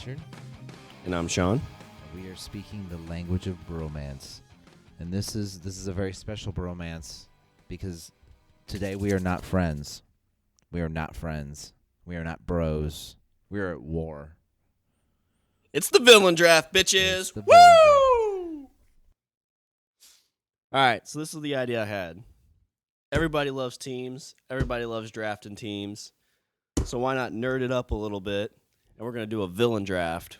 Richard. And I'm Shawn. We are speaking the language of bromance. And this is a very special bromance because today we are not friends. We are not friends. We are not bros. We are at war. It's the villain draft, bitches. The Woo! villain All right, so this is the idea I had. Everybody loves teams. Everybody loves drafting teams. So why not nerd it up a little bit? And we're going to do a villain draft.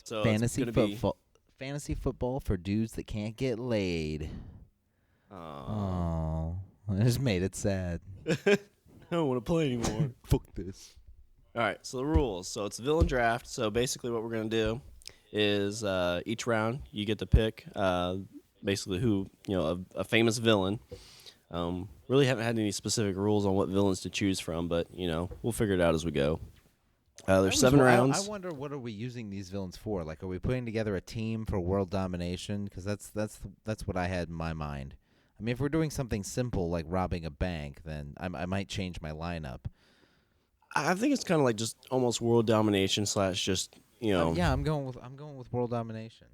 So fantasy it's gonna football. Fantasy football for dudes that can't get laid. Oh, I just made it sad. I don't want to play anymore. Fuck this. All right, so the rules. So it's a villain draft. So basically what we're going to do is each round you get to pick basically who, a famous villain. Really haven't had any specific rules on what villains to choose from, but, we'll figure it out as we go. There's 7 rounds. I wonder, what are we using these villains for? Like, are we putting together a team for world domination? Because that's what I had in my mind. I mean, if we're doing something simple like robbing a bank, then I might change my lineup. I think it's kind of like just almost world domination / just, Yeah, I'm going with world domination.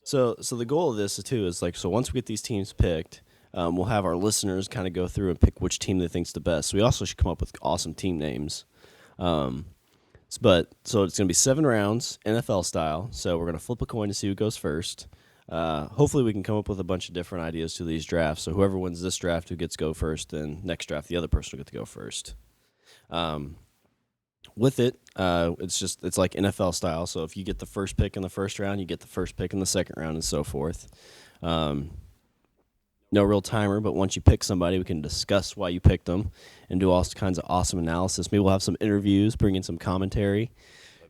So the goal of this too is so once we get these teams picked, we'll have our listeners kind of go through and pick which team they think's the best. So we also should come up with awesome team names. So it's going to be 7 rounds, NFL style. So we're going to flip a coin to see who goes first. Hopefully we can come up with a bunch of different ideas to these drafts. So whoever wins this draft, who gets go first, then next draft the other person will get to go first. With it, it's like NFL style. So if you get the first pick in the first round, you get the first pick in the second round, and so forth. No real timer, but once you pick somebody, we can discuss why you picked them and do all kinds of awesome analysis. Maybe we'll have some interviews, bring in some commentary.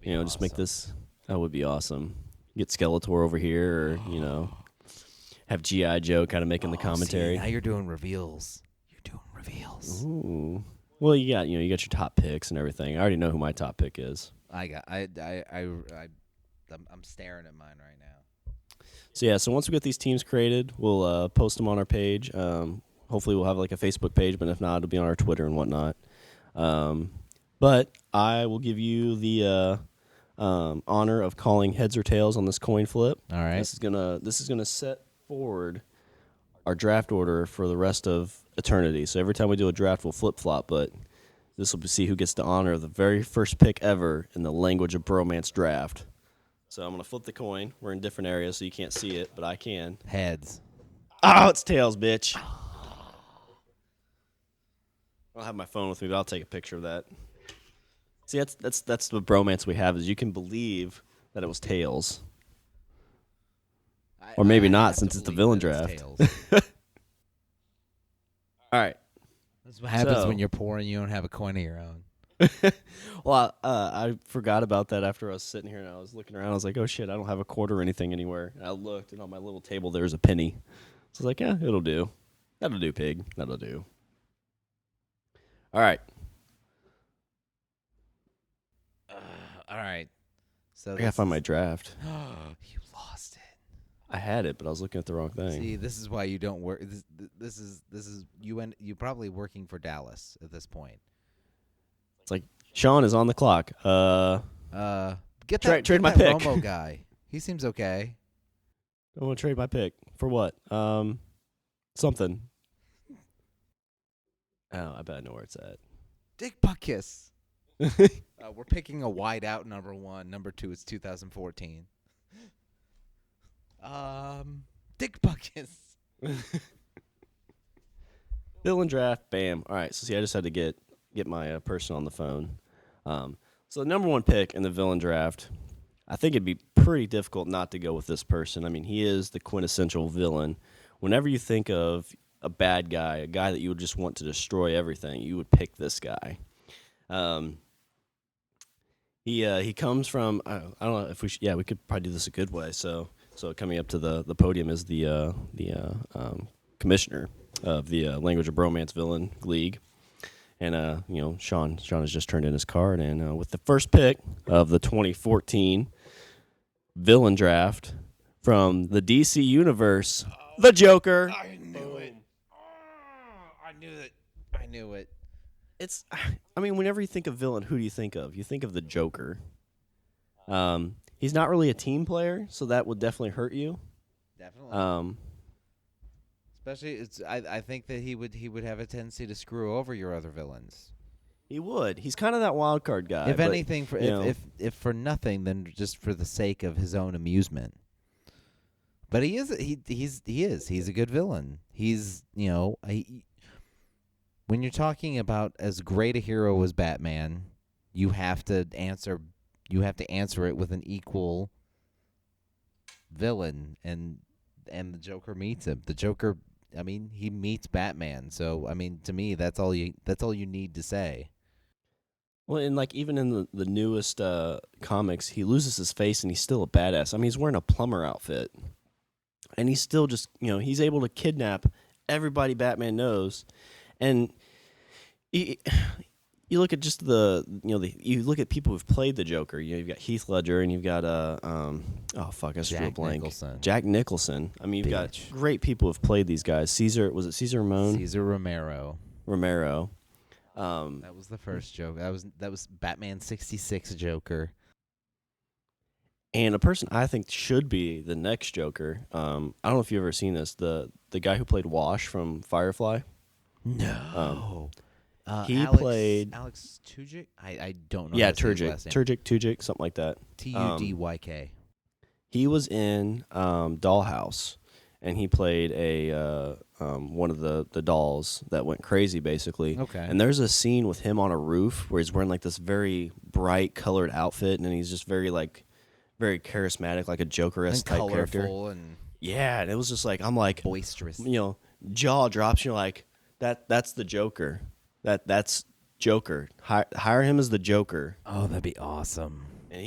Awesome. Just make this. That would be awesome. Get Skeletor over here, or have G.I. Joe kind of making the commentary. See, now you're doing reveals. Ooh. Well, you got your top picks and everything. I already know who my top pick is. I'm staring at mine right now. So once we get these teams created, we'll post them on our page. Hopefully we'll have a Facebook page, but if not, it'll be on our Twitter and whatnot. But I will give you the honor of calling heads or tails on this coin flip. All right. This is gonna set forward our draft order for the rest of eternity. So every time we do a draft, we'll flip flop, but this will see who gets the honor of the very first pick ever in the Language of Bromance Draft. So I'm going to flip the coin. We're in different areas, so you can't see it, but I can. Heads. Oh, it's tails, bitch. I don't have my phone with me, but I'll take a picture of that. See, that's the bromance we have, is you can believe that it was tails. Or maybe not, since it's the villain draft. All right. That's what happens when you're poor and you don't have a coin of your own. Well, I forgot about that after I was sitting here and I was looking around. I was like, oh, shit, I don't have a quarter or anything anywhere. And I looked, and on my little table, there's a penny. So I was like, yeah, it'll do. That'll do, pig. That'll do. All right. All right. So I got to find my draft. You lost it. I had it, but I was looking at the wrong thing. See, this is why you don't work. This is you probably working for Dallas at this point. It's like, Shawn is on the clock. Trade my pick. Romo guy. He seems okay. I want to trade my pick. For what? Something. Oh, I bet I know where it's at. Dick Buckus. We're picking a wide out number 1. Number 2 is 2014. Dick Buckus. Villain draft. Bam. All right. So see, I just had to get my person on the phone. So the number 1 pick in the villain draft, I think it'd be pretty difficult not to go with this person. I mean, he is the quintessential villain. Whenever you think of a bad guy, a guy that you would just want to destroy everything, you would pick this guy. He comes from, I don't know if we could probably do this a good way. So coming up to the podium is the commissioner of the Language of Bromance Villain League. And, Shawn has just turned in his card. And with the first pick of the 2014 villain draft from the DC Universe, the Joker. I knew it. I knew it. Whenever you think of villain, who do you think of? You think of the Joker. He's not really a team player, so that would definitely hurt you. Definitely. Um, Especially, I think that he would have a tendency to screw over your other villains. he would. He's kind of that wild card guy. If but, anything, for you know, if for nothing, then just for the sake of his own amusement. But he's a good villain. He's when you're talking about as great a hero as Batman, you have to answer it with an equal villain, and the Joker meets him. The Joker, I mean, he meets Batman. So I mean, to me, that's all you need to say. well, and like even in the newest comics, he loses his face and he's still a badass. I mean, he's wearing a plumber outfit, and he's still just he's able to kidnap everybody Batman knows, and you look at just you look at people who've played the Joker. You've got Heath Ledger and you've got I just drew a blank. Jack Nicholson. I mean, you've got great people who've played these guys. Cesar Ramon? Cesar Romero. That was the first Joker. That was Batman 66 Joker. And a person I think should be the next Joker. I don't know if you've ever seen this. The guy who played Wash from Firefly. No. He played Alex Tudyk. I don't know. Yeah, Tudyk, something like that. Tudyk. He was in Dollhouse, and he played a one of the dolls that went crazy, basically. Okay. And there's a scene with him on a roof where he's wearing like this very bright colored outfit, and he's just very charismatic, like a Joker-esque type character. And yeah, and it was just like I'm like boisterous. Jaw drops. You're like that's the Joker. That's Joker. Hire him as the Joker. Oh, that'd be awesome. And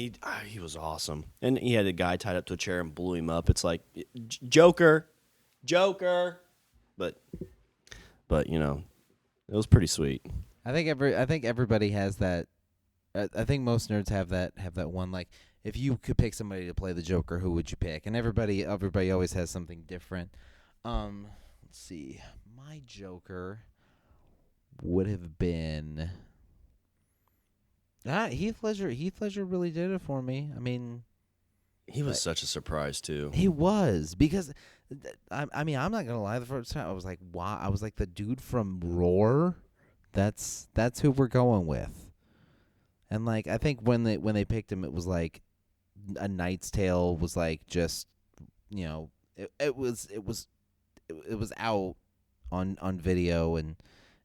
he was awesome. And he had a guy tied up to a chair and blew him up. It's like Joker. But it was pretty sweet. I think everybody has that. I think most nerds have that one, like, if you could pick somebody to play the Joker, who would you pick? And everybody always has something different. Let's see. My Joker would have been Heath Ledger. Heath Ledger really did it for me. I mean, he was such a surprise too. He was, because I mean, I'm not gonna lie. The first time I was like, wow. I was like, the dude from Roar. That's who we're going with. And like, I think when they picked him, it was like A Knight's Tale was like just it was out on video, and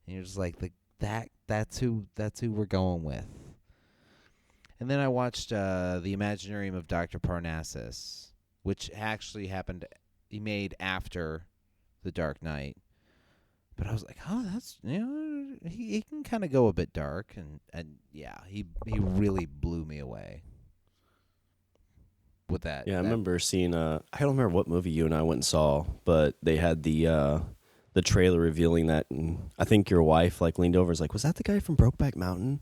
you're just like that's who we're going with. And then I watched The Imaginarium of Dr. Parnassus, which actually happened. He made after The Dark Knight, but I was like, oh, that's he can kind of go a bit dark, and yeah, he really blew me away with that. Yeah, I remember seeing I don't remember what movie you and I went and saw, but they had the trailer revealing that, and I think your wife like leaned over and was like, was that the guy from Brokeback Mountain?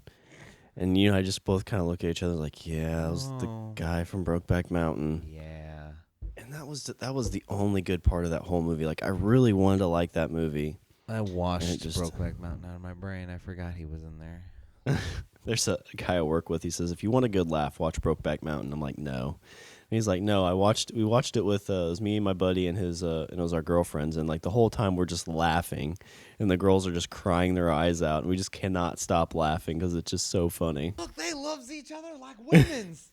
And I just both kind of look at each other like, yeah, that was the guy from Brokeback Mountain. Yeah. And that was the only good part of that whole movie. Like, I really wanted to like that movie. I washed Brokeback Mountain out of my brain. I forgot he was in there. There's a guy I work with. He says, if you want a good laugh, watch Brokeback Mountain. I'm like, no. And he's like, no, we watched it with, it was me and my buddy and it was our girlfriends. And like the whole time we're just laughing and the girls are just crying their eyes out. And we just cannot stop laughing because it's just so funny. Look, they loves each other like women's.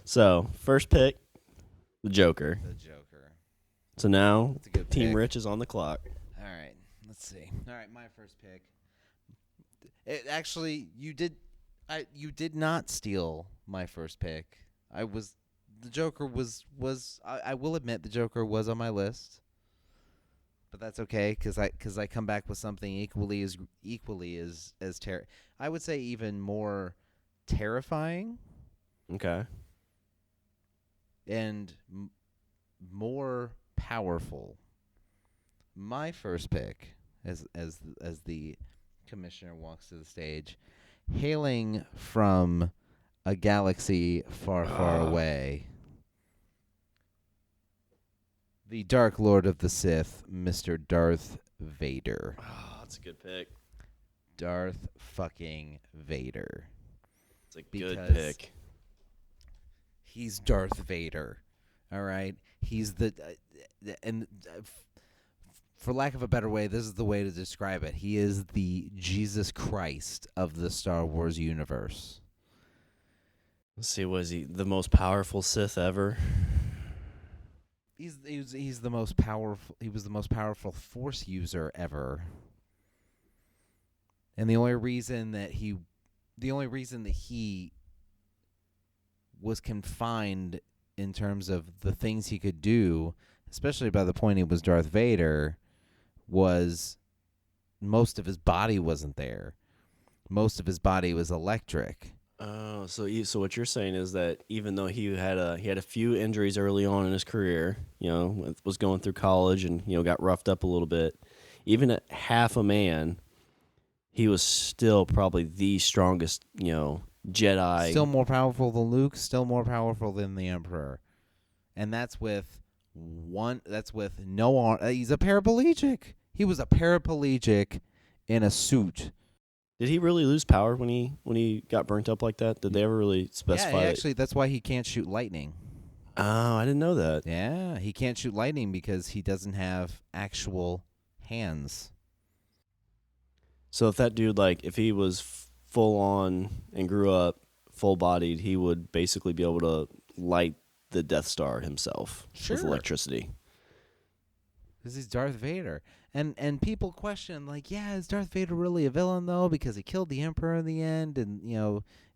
So first pick, the Joker. So now Team pick. Rich is on the clock. All right, let's see. All right, my first pick. You did not steal my first pick. The Joker was I will admit the Joker was on my list, but that's okay because I come back with something equally as I would say even more terrifying. Okay. And more powerful. My first pick, as the commissioner walks to the stage, hailing from a galaxy far, far away, the Dark Lord of the Sith, Mr. Darth Vader. Oh, that's a good pick. Darth fucking Vader. It's a Because good pick. He's Darth Vader. All right? He's for lack of a better way, this is the way to describe it. He is the Jesus Christ of the Star Wars universe. Let's see, was he the most powerful Sith ever? He's the most powerful. He was the most powerful Force user ever. And the only reason that he was confined in terms of the things he could do, especially by the point he was Darth Vader, was most of his body wasn't there. Most of his body was electric. Oh, so what you're saying is that even though he had a few injuries early on in his career, was going through college and got roughed up a little bit, even at half a man, he was still probably the strongest, Jedi. Still more powerful than Luke, still more powerful than the Emperor. And that's with no arm. He's a paraplegic. He was a paraplegic in a suit. Did he really lose power when he got burnt up like that? Did they ever really specify? Yeah, actually, that's why he can't shoot lightning. Oh, I didn't know that. Yeah, he can't shoot lightning because he doesn't have actual hands. So if that dude, if he was full on and grew up full-bodied, he would basically be able to light the Death Star himself with electricity. Because he's Darth Vader. And people question, is Darth Vader really a villain, though? Because he killed the Emperor in the end, and,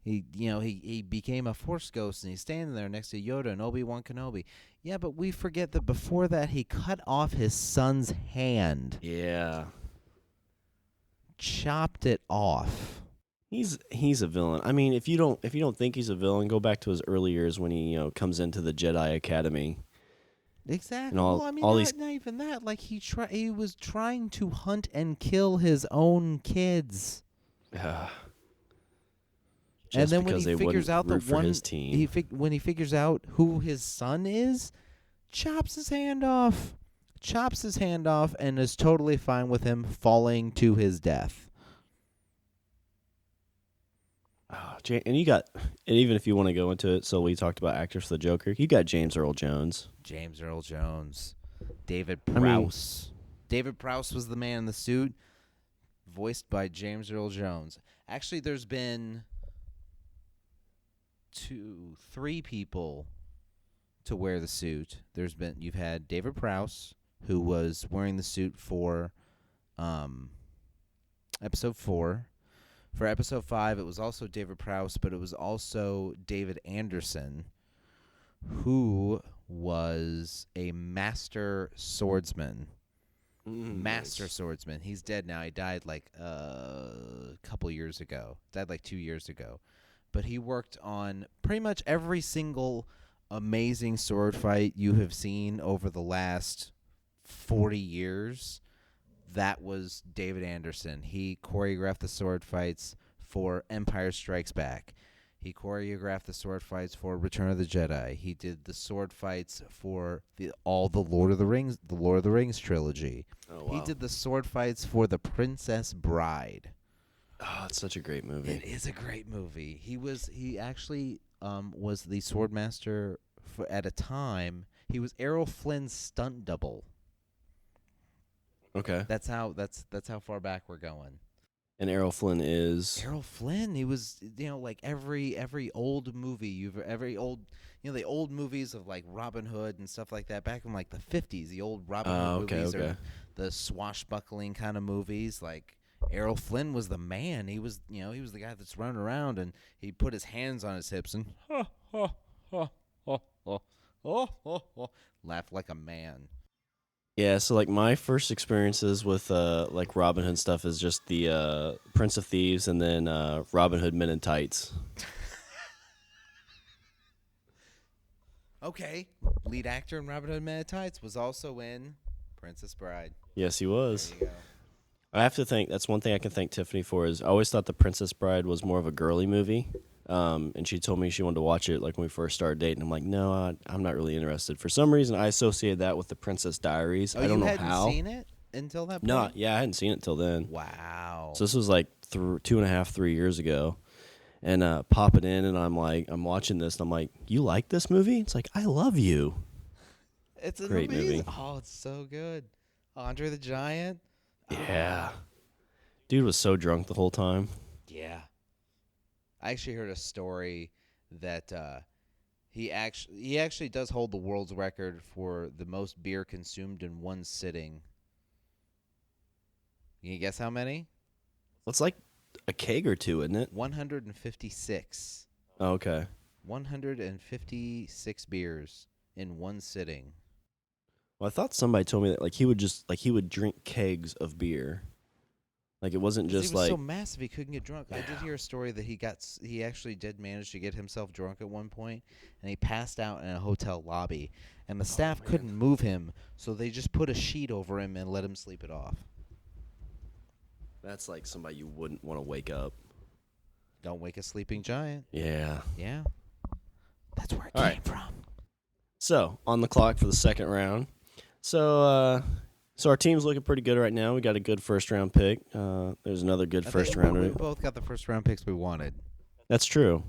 he became a Force ghost, and he's standing there next to Yoda and Obi-Wan Kenobi. Yeah, but we forget that before that, he cut off his son's hand. Yeah. Chopped it off. He's a villain. I mean, if you don't think he's a villain, go back to his early years when he comes into the Jedi Academy. Exactly. And not even that. He was trying to hunt and kill his own kids. And then when he figures out that his team. when he figures out who his son is, chops his hand off. And is totally fine with him falling to his death. And even if you want to go into it, so we talked about actors for the Joker. You got James Earl Jones. David Prowse. David Prowse was the man in the suit, voiced by James Earl Jones. Actually, there's been 3 people to wear the suit. You've had David Prowse, who was wearing the suit for episode 4. For episode 5, it was also David Prowse, but it was also David Anderson, who was a master swordsman. Master swordsman. He's dead now. He died a couple years ago. Died 2 years ago. But he worked on pretty much every single amazing sword fight you have seen over the last 40 years. That was David Anderson. He choreographed the sword fights for Empire Strikes Back. He choreographed the sword fights for Return of the Jedi. He did the sword fights for all the Lord of the Rings trilogy. Oh, wow. He did the sword fights for The Princess Bride. Oh, it's such a great movie. It is a great movie. He actually was the swordmaster at a time. He was Errol Flynn's stunt double. Okay. That's how far back we're going. And Errol Flynn is Errol Flynn. He was every old movie the old movies of Robin Hood and stuff like that back in the 50s. The old Robin Hood movies or the swashbuckling kind of movies. Errol Flynn was the man. He was the guy that's running around and he put his hands on his hips and laughed like a man. Yeah, so my first experiences with Robin Hood stuff is just the Prince of Thieves and then Robin Hood Men in Tights. Okay, lead actor in Robin Hood Men in Tights was also in Princess Bride. Yes, he was. There you go. I have to think that's one thing I can thank Tiffany for is I always thought the Princess Bride was more of a girly movie. And she told me she wanted to watch it when we first started dating. I'm like, no, I'm not really interested. For some reason, I associated that with the Princess Diaries. I don't know how. You hadn't seen it until that point? No, yeah, I hadn't seen it till then. Wow. So this was 2.5, 3 years ago, and pop it in, and I'm watching this, and I'm like, you like this movie? It's like, I love you. It's an Great amazing. movie. Oh, it's so good. Andre the Giant. Yeah. Dude was so drunk the whole time. Yeah. I actually heard a story that he actually does hold the world's record for the most beer consumed in one sitting. Can you guess how many? It's like a keg or two, isn't it? 156. Oh, okay. 156 beers in one sitting. Well, I thought somebody told me that he would drink kegs of beer. Like it wasn't just he was like so massive he couldn't get drunk. I did hear a story that he actually did manage to get himself drunk at one point, and he passed out in a hotel lobby, and the staff couldn't move him, so they just put a sheet over him and let him sleep it off. That's like somebody you wouldn't want to wake up. Don't wake a sleeping giant. Yeah. Yeah. That's where it All came right. from. So, on the clock for the second round. So our team's looking pretty good right now. We got a good first round pick. There's another good first rounder. We both got the first round picks we wanted. That's true.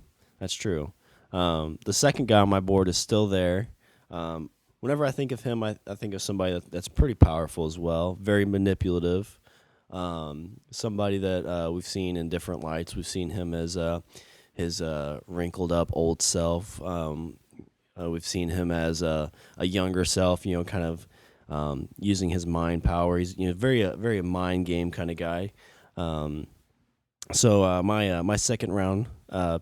The second guy on my board is still there. Whenever I think of him, I think of somebody that's pretty powerful as well, very manipulative. Somebody that we've seen in different lights. We've seen him as his wrinkled up old self. We've seen him as a younger self, kind of using his mind power. He's very mind game kind of guy. So my second round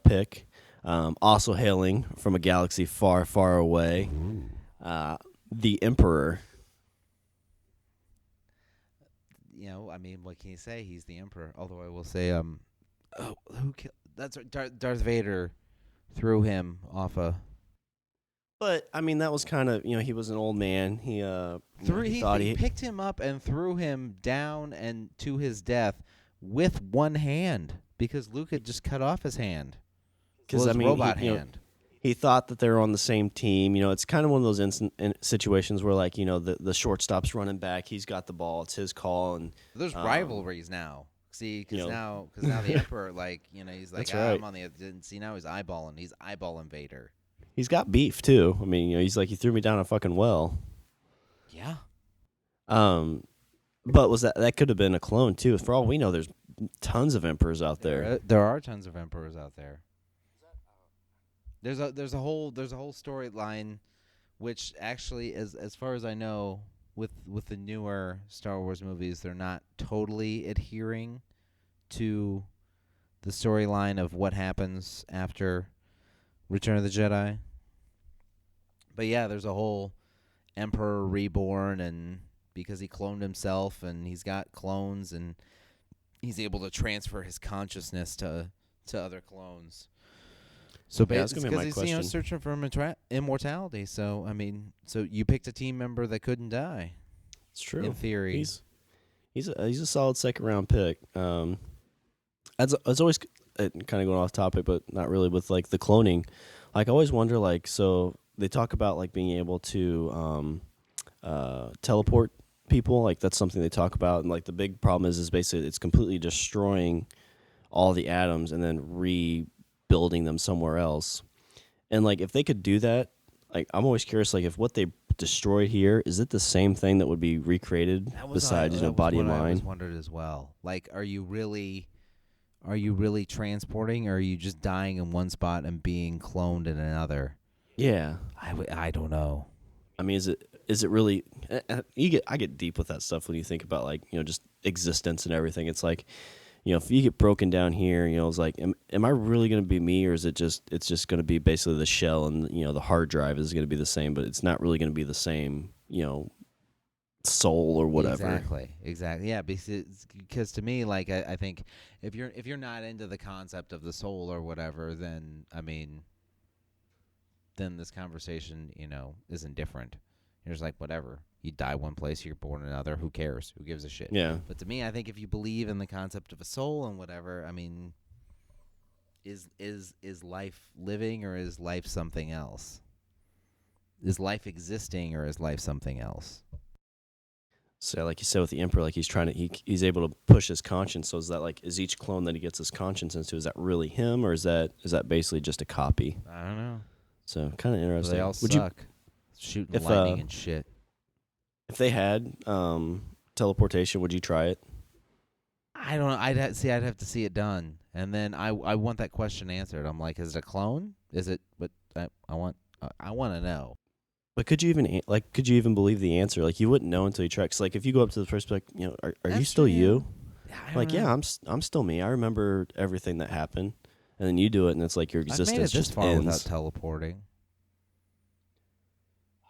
pick, also hailing from a galaxy far, far away, the Emperor. What can you say? He's the Emperor. Although I will say, that's right, Darth Vader threw him off a. But that was kind of he was an old man. He picked him up and threw him down and to his death with one hand because Luke had just cut off his hand. Because robot hand. He thought that they were on the same team. It's kind of one of those situations where the shortstop's running back, he's got the ball, it's his call, and there's rivalries now. See, because now the Emperor, he's like, right. I'm on the. See, now he's eyeballing Vader. He's got beef too. He's like, he threw me down a fucking well. Yeah. But that could have been a clone too? For all we know, there's tons of emperors out there. There are tons of emperors out there. There's a whole storyline, which actually, as far as I know, with the newer Star Wars movies, they're not totally adhering to the storyline of what happens after Return of the Jedi. But yeah, there's a whole Emperor reborn, and because he cloned himself and he's got clones and he's able to transfer his consciousness to other clones. So basically, because he's searching for immortality. So so you picked a team member that couldn't die. It's true. In theory, he's a solid second round pick. It's always kind of going off topic, but not really with the cloning. I always wonder so they talk about being able to teleport people. That's something they talk about, and the big problem is basically it's completely destroying all the atoms and then rebuilding them somewhere else. And if they could do that, I'm always curious if what they destroyed here, is it the same thing that would be recreated besides body and mind? I always wondered as well. Are you really transporting, or are you just dying in one spot and being cloned in another? Yeah, I don't know. Is it really? I get deep with that stuff when you think about just existence and everything. It's if you get broken down here, it's am I really going to be me, or is it's just going to be basically the shell, and the hard drive is going to be the same, but it's not really going to be the same, soul or whatever. Exactly. Yeah, because to me, I think if you're not into the concept of the soul or whatever, then then this conversation isn't different. You're just whatever. You die one place, you're born another. Who cares? Who gives a shit? Yeah. But to me, I think if you believe in the concept of a soul and whatever, is life living, or is life something else? Is life existing, or is life something else? So like you said with the Emperor, like he's able to push his conscience. So is that like, is each clone that he gets his conscience into, is that really him, or is that basically just a copy? I don't know. So kind of But they interesting. all Would you, suck. Shooting if lightning and shit. if they had teleportation, would you try it? I don't know. I'd have to see it done, and then I want that question answered. I'm like, is it a clone? Is it? But I want to know. But could you even believe the answer? Like you wouldn't know until you try. 'Cause like if you go up to the first, like are you That's still true. you? I don't Like know. yeah, I'm still me. I remember everything that happened, and then you do it, and it's like your I've made existence it this just far ends. without teleporting.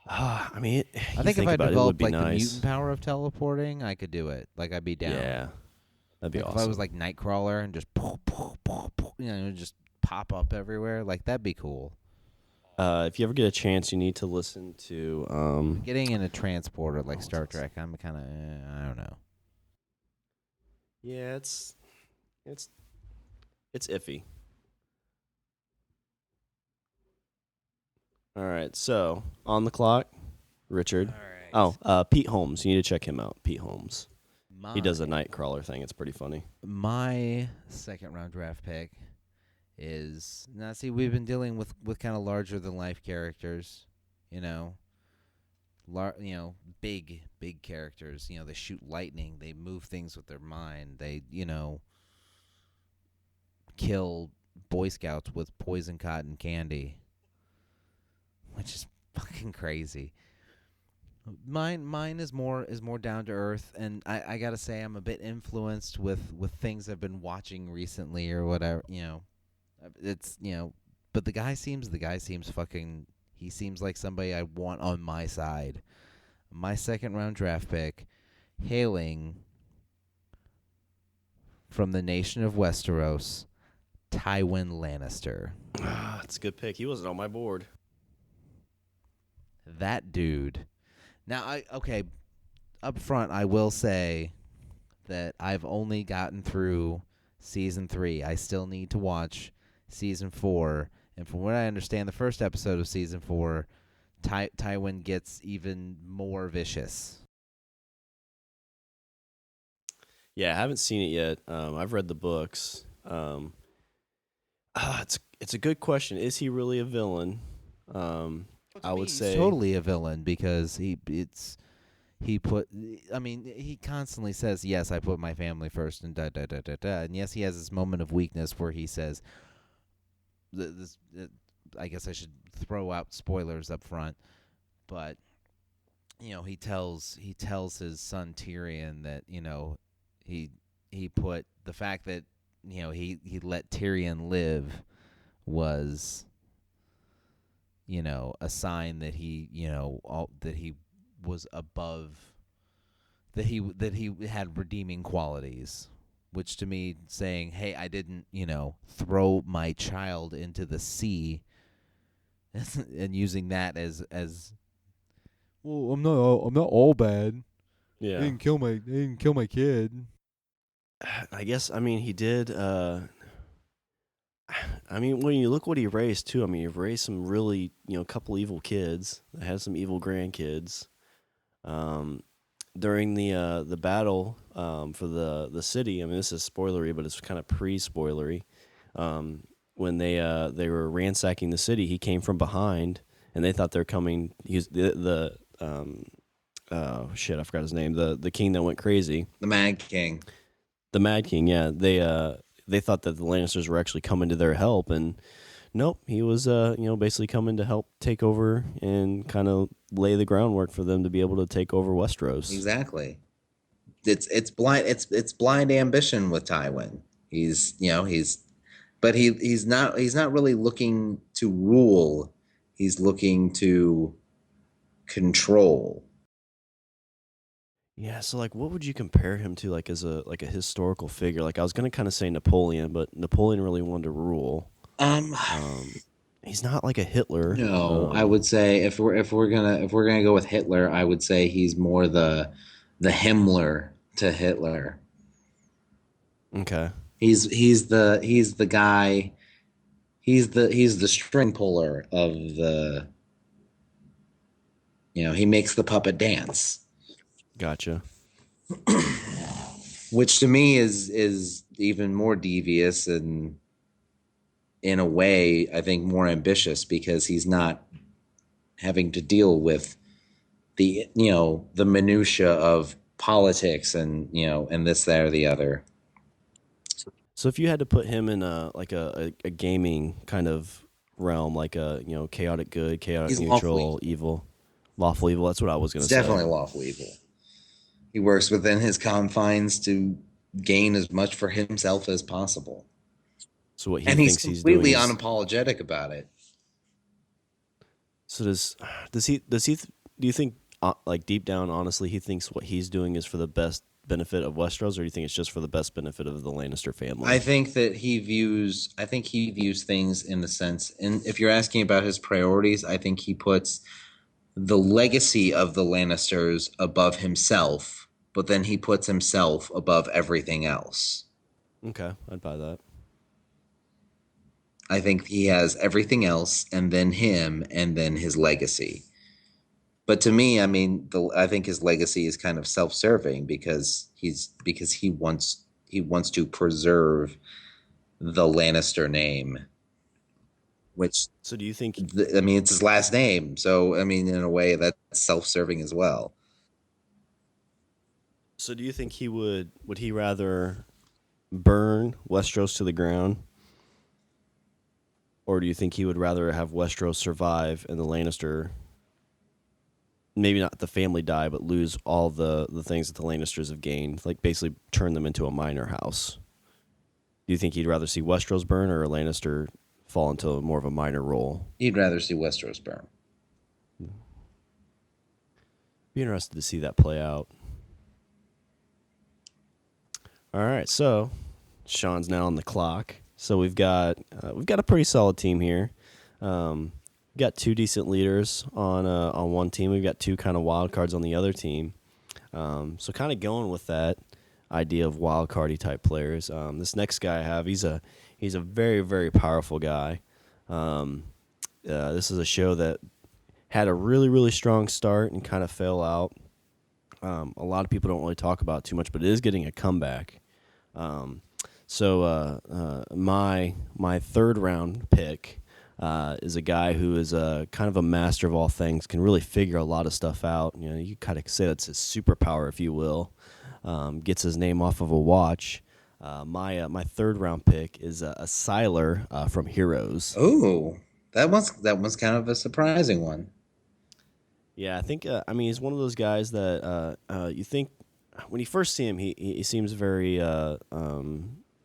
I mean, I think if I about it, it would developed be like the nice. mutant power of teleporting, I could do it. Like I'd be down. Yeah, that'd be Like awesome. if I was like Nightcrawler and just just pop up everywhere, like that'd be cool. If you ever get a chance, you need to listen to. Getting in a transporter like what's Star this? Trek, I'm kind of I don't know. Yeah, it's iffy. All right, so on the clock, Richard. All right. Oh, Pete Holmes. You need to check him out. Pete Holmes. My, He does a Nightcrawler thing. It's pretty funny. my second round draft pick is now. See, we've been dealing with kind of larger than life characters, you know, big characters. You know, they shoot lightning, they move things with their mind, they kill Boy Scouts with poison cotton candy, which is fucking crazy. Mine is more down to earth, and I gotta say I'm a bit influenced with things I've been watching recently or whatever. It's but the guy seems fucking. He seems like somebody I want on my side. My second round draft pick, hailing from the nation of Westeros, Tywin Lannister. That's a good pick. He wasn't on my board. That dude. Now, up front, I will say that I've only gotten through season 3. I still need to watch season 4. And from what I understand, the first episode of season 4, Tywin gets even more vicious. Yeah, I haven't seen it yet. I've read the books. It's a good question. Is he really a villain? I would say he's totally a villain because he constantly says, yes, I put my family first, and da da da da da. And yes, he has this moment of weakness where he says, I guess I should throw out spoilers up front, but he tells his son Tyrion that he put the fact that he let Tyrion live was a sign that that he was above, that he had redeeming qualities, which to me saying, hey, I didn't throw my child into the sea and using that as well, I'm not all bad. yeah. They didn't kill my kid. I guess he did. When you look what he raised too, he raised some really couple evil kids that had some evil grandkids. During the battle for the city, this is spoilery, but it's kind of pre-spoilery. When they were ransacking the city, he came from behind, and they thought they're coming. He's oh shit, I forgot his name. The king that went crazy. The Mad King. The Mad King, yeah. They thought that the Lannisters were actually coming to their help, and nope, he was basically coming to help take over and kind of lay the groundwork for them to be able to take over Westeros. Exactly. It's blind ambition with Tywin. He's not really looking to rule. He's looking to control. Yeah, so what would you compare him to, as a historical figure? I was gonna kind of say Napoleon, but Napoleon really wanted to rule. He's not like a Hitler. No, I would say if we're gonna go with Hitler, I would say he's more the Himmler to Hitler. Okay. He's the guy. He's the string puller of the. He makes the puppet dance. Gotcha. which to me is even more devious and in a way I think more ambitious because he's not having to deal with the the minutia of politics and and this that or the other. So if you had to put him in a gaming kind of realm, like a chaotic good, chaotic He's lawful neutral, evil. evil, lawful evil, that's what I was He's gonna say. definitely lawful evil. He works within his confines to gain as much for himself as possible. So what he And he's thinks he's doing completely is unapologetic about it. so does he do you think like deep down honestly he thinks what he's doing is for the best benefit of Westeros, or do you think it's just for the best benefit of the Lannister I family? think that he views things in the sense, and if you're asking about his priorities, I think he puts the legacy of the Lannisters above himself, but then he puts himself above everything else. Okay, I'd buy that. I think he has everything else and then him and then his legacy. But to me, I mean, I think his legacy is kind of self-serving because he wants to preserve the Lannister name, which So do you think I mean, it's his last name. So I mean, in a way, that's self-serving as well. so do you think would he rather burn Westeros to the ground, or do you think he would rather have Westeros survive and the Lannister, maybe not the family die, but lose all the things that the Lannisters have gained, like basically turn them into a minor house? Do you think he'd rather see Westeros burn or a Lannister fall into more of a minor role? He'd rather see Westeros burn. Be interested to see that play out. All right, so Shawn's now on the clock. So we've got a pretty solid team here. We've got two decent leaders on one team. We've got two kind of wild cards on the other team. So kind of going with that idea of wild cardy type players. This next guy I have, he's a very very powerful guy. This is a show that had a really really strong start and kind of fell out. A lot of people don't really talk about it too much, but it is getting a comeback. My third round pick is a guy who is kind of a master of all things, can really figure a lot of stuff out. You kind of say that's his superpower, if you will. Gets his name off of a watch. My third round pick is a Siler from Heroes. Oh, that one's kind of a surprising one. Yeah, I think I mean he's one of those guys that you think when you first see him, he seems very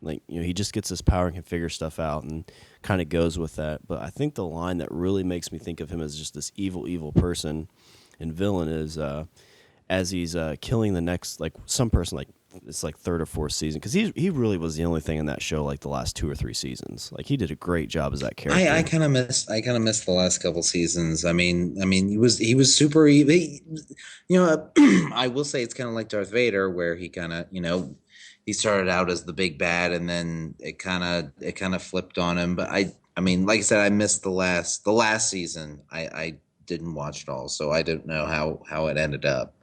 like he just gets his power and can figure stuff out and kind of goes with that. But I think the line that really makes me think of him as just this evil person and villain is as he's killing the next like some person like it's like third or fourth season, because he really was the only thing in that show like the last 2 or 3 seasons. Like he did a great job as that character. I kind of missed the last couple seasons. I mean, he was super evil. I will say it's kind of like Darth Vader, where he kind of he started out as the big bad, and then it kind of flipped on him. But I mean, like I said, I missed the last season. I didn't watch it all, so I don't know how it ended up.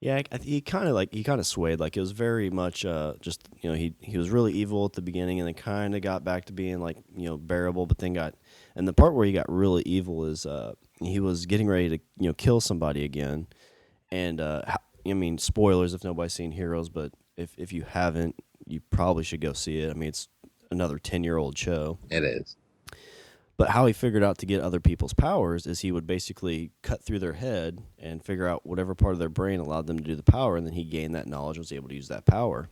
Yeah, he kind of swayed. Like it was very much just he was really evil at the beginning, and then kind of got back to being like bearable. But then and the part where he got really evil is he was getting ready to kill somebody again. And I mean, spoilers if nobody's seen Heroes, but if you haven't, you probably should go see it. I mean, it's another 10-year-old show. It is. But how he figured out to get other people's powers is he would basically cut through their head and figure out whatever part of their brain allowed them to do the power, and then he gained that knowledge and was able to use that power.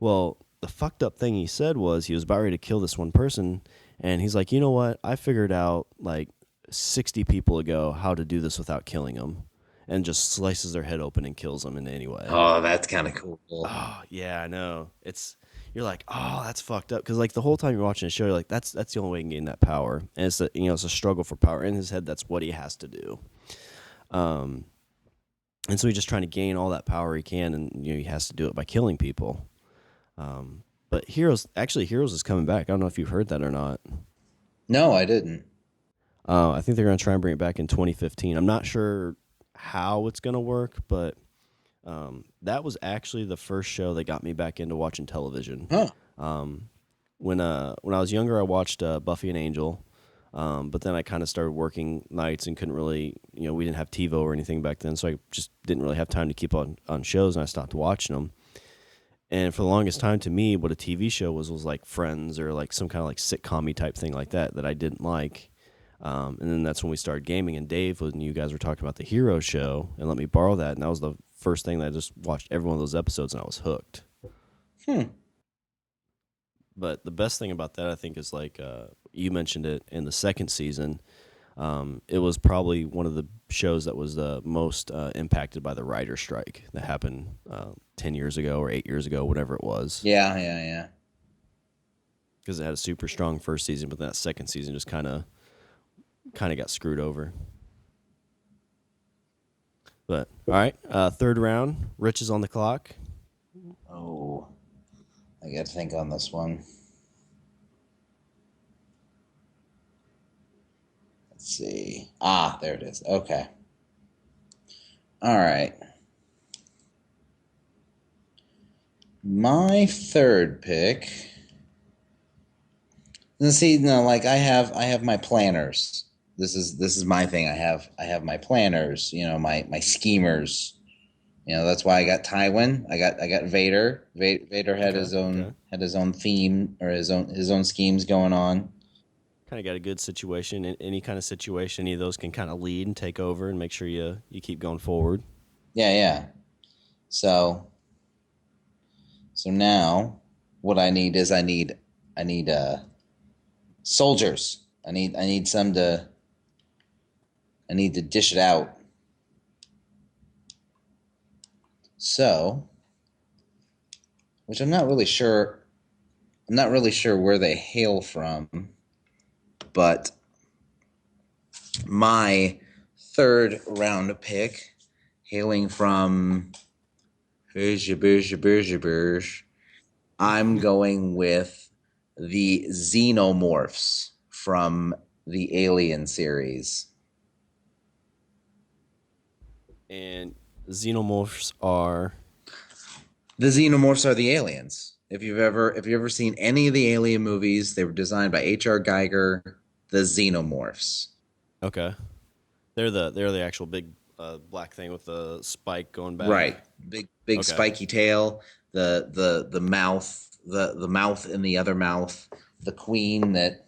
Well, the fucked up thing he said was he was about ready to kill this one person, and he's like, you know what? I figured out like 60 people ago how to do this without killing them, and just slices their head open and kills them in any way. Oh, that's kind of cool. Oh yeah, I know. You're like, oh, that's fucked up, because like the whole time you're watching the show, you're like, that's the only way you can gain that power, and it's a struggle for power in his head. That's what he has to do. And so he's just trying to gain all that power he can, and he has to do it by killing people. But Heroes is coming back. I don't know if you've heard that or not. No, I didn't. I think they're going to try and bring it back in 2015. I'm not sure how it's going to work, but That was actually the first show that got me back into watching television. Huh. When I was younger, I watched Buffy and Angel, but then I kind of started working nights and couldn't really, we didn't have TiVo or anything back then, so I just didn't really have time to keep on shows, and I stopped watching them. And for the longest time, to me, what a TV show was like Friends or like some kind of like sitcom-y type thing like that I didn't like. And then that's when we started gaming. And Dave, when you guys were talking about the Hero show, and let me borrow that, and that was the first thing that I just watched every one of those episodes, and I was hooked. But the best thing about that, I think, is like you mentioned it in the second season. It was probably one of the shows that was the most impacted by the writer's strike that happened 10 years ago or 8 years ago, whatever it was. Yeah. Because it had a super strong first season, but that second season just kind of got screwed over. But all right, third round. Rich is on the clock. Oh, I got to think on this one. Let's see. There it is. Okay. All right. My third pick. Now, see, no, like I have my planners. This is my thing. I have my planners. My schemers. That's why I got Tywin. I got Vader. Vader had his own theme or his own schemes going on. Kind of got a good situation. In any kind of situation, any of those can kind of lead and take over and make sure you keep going forward. Yeah. So now, what I need is soldiers. I need to dish it out. So, which I'm not really sure where they hail from, but my third round pick, hailing from I'm going with the Xenomorphs from the Alien series. And Xenomorphs are the aliens. If you've ever seen any of the Alien movies, they were designed by H.R. Geiger. The Xenomorphs. Okay. They're the actual big black thing with the spike going back. Right. Big okay. Spiky tail. The mouth. The mouth in the other mouth. The queen that.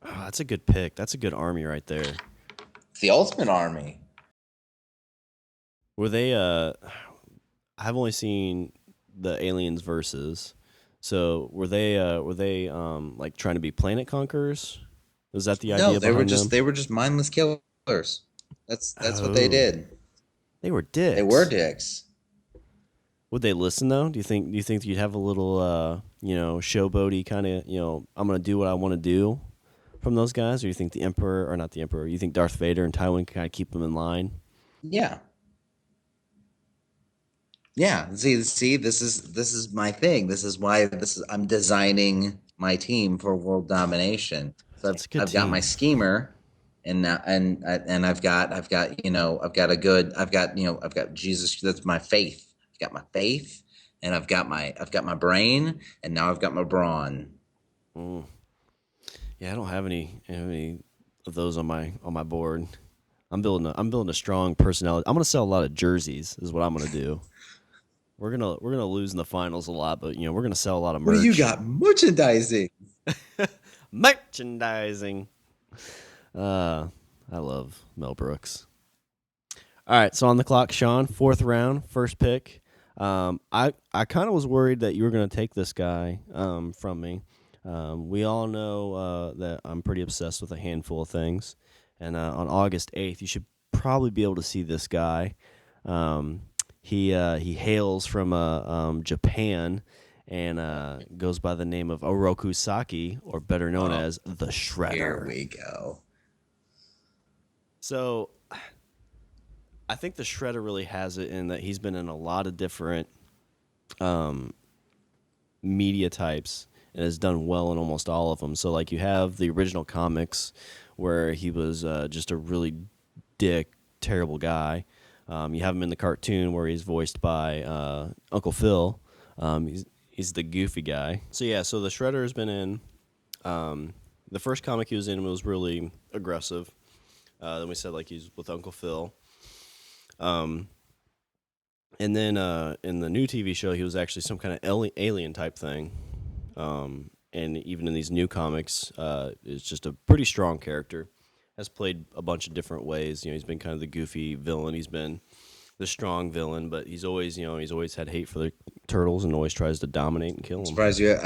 Oh, that's a good pick. That's a good army right there. It's the ultimate army. Were they? I've only seen the Aliens versus. So were they like trying to be planet conquerors? Was that the idea? No, they were just mindless killers. That's what they did. They were dicks. They were dicks. Would they listen though? Do you think you'd have a little showboaty kind of I'm gonna do what I want to do from those guys, or you think the Emperor or not the Emperor? You think Darth Vader and Tywin can kind of keep them in line? Yeah. Yeah. See, this is my thing. This is why I'm designing my team for world domination. So I've got my schemer, and I've got Jesus. That's my faith. I've got my faith, and I've got my brain, and now I've got my brawn. Mm. Yeah, I don't have any of those on my board. I'm building a strong personality. I'm gonna sell a lot of jerseys. Is what I'm gonna do. We're gonna lose in the finals a lot, but we're gonna sell a lot of merch. Well, you got merchandising. Merchandising. I love Mel Brooks. All right, so on the clock, Shawn, fourth round, first pick. I kind of was worried that you were gonna take this guy from me. We all know that I'm pretty obsessed with a handful of things, and on August 8th, you should probably be able to see this guy. He hails from Japan and goes by the name of Oroku Saki, or better known as the Shredder. Here we go. So I think the Shredder really has it in that he's been in a lot of different media types and has done well in almost all of them. So like you have the original comics where he was just a really terrible guy. You have him in the cartoon where he's voiced by Uncle Phil. He's the goofy guy. So yeah, so the Shredder has been in. The first comic he was in was really aggressive. Then we said like he's with Uncle Phil. And then in the new TV show, he was actually some kind of alien type thing. And even in these new comics, is just a pretty strong character. Has played a bunch of different ways. You know, he's been kind of the goofy villain. He's been the strong villain, but he's always had hate for the turtles and always tries to dominate and kill them. Surprised you?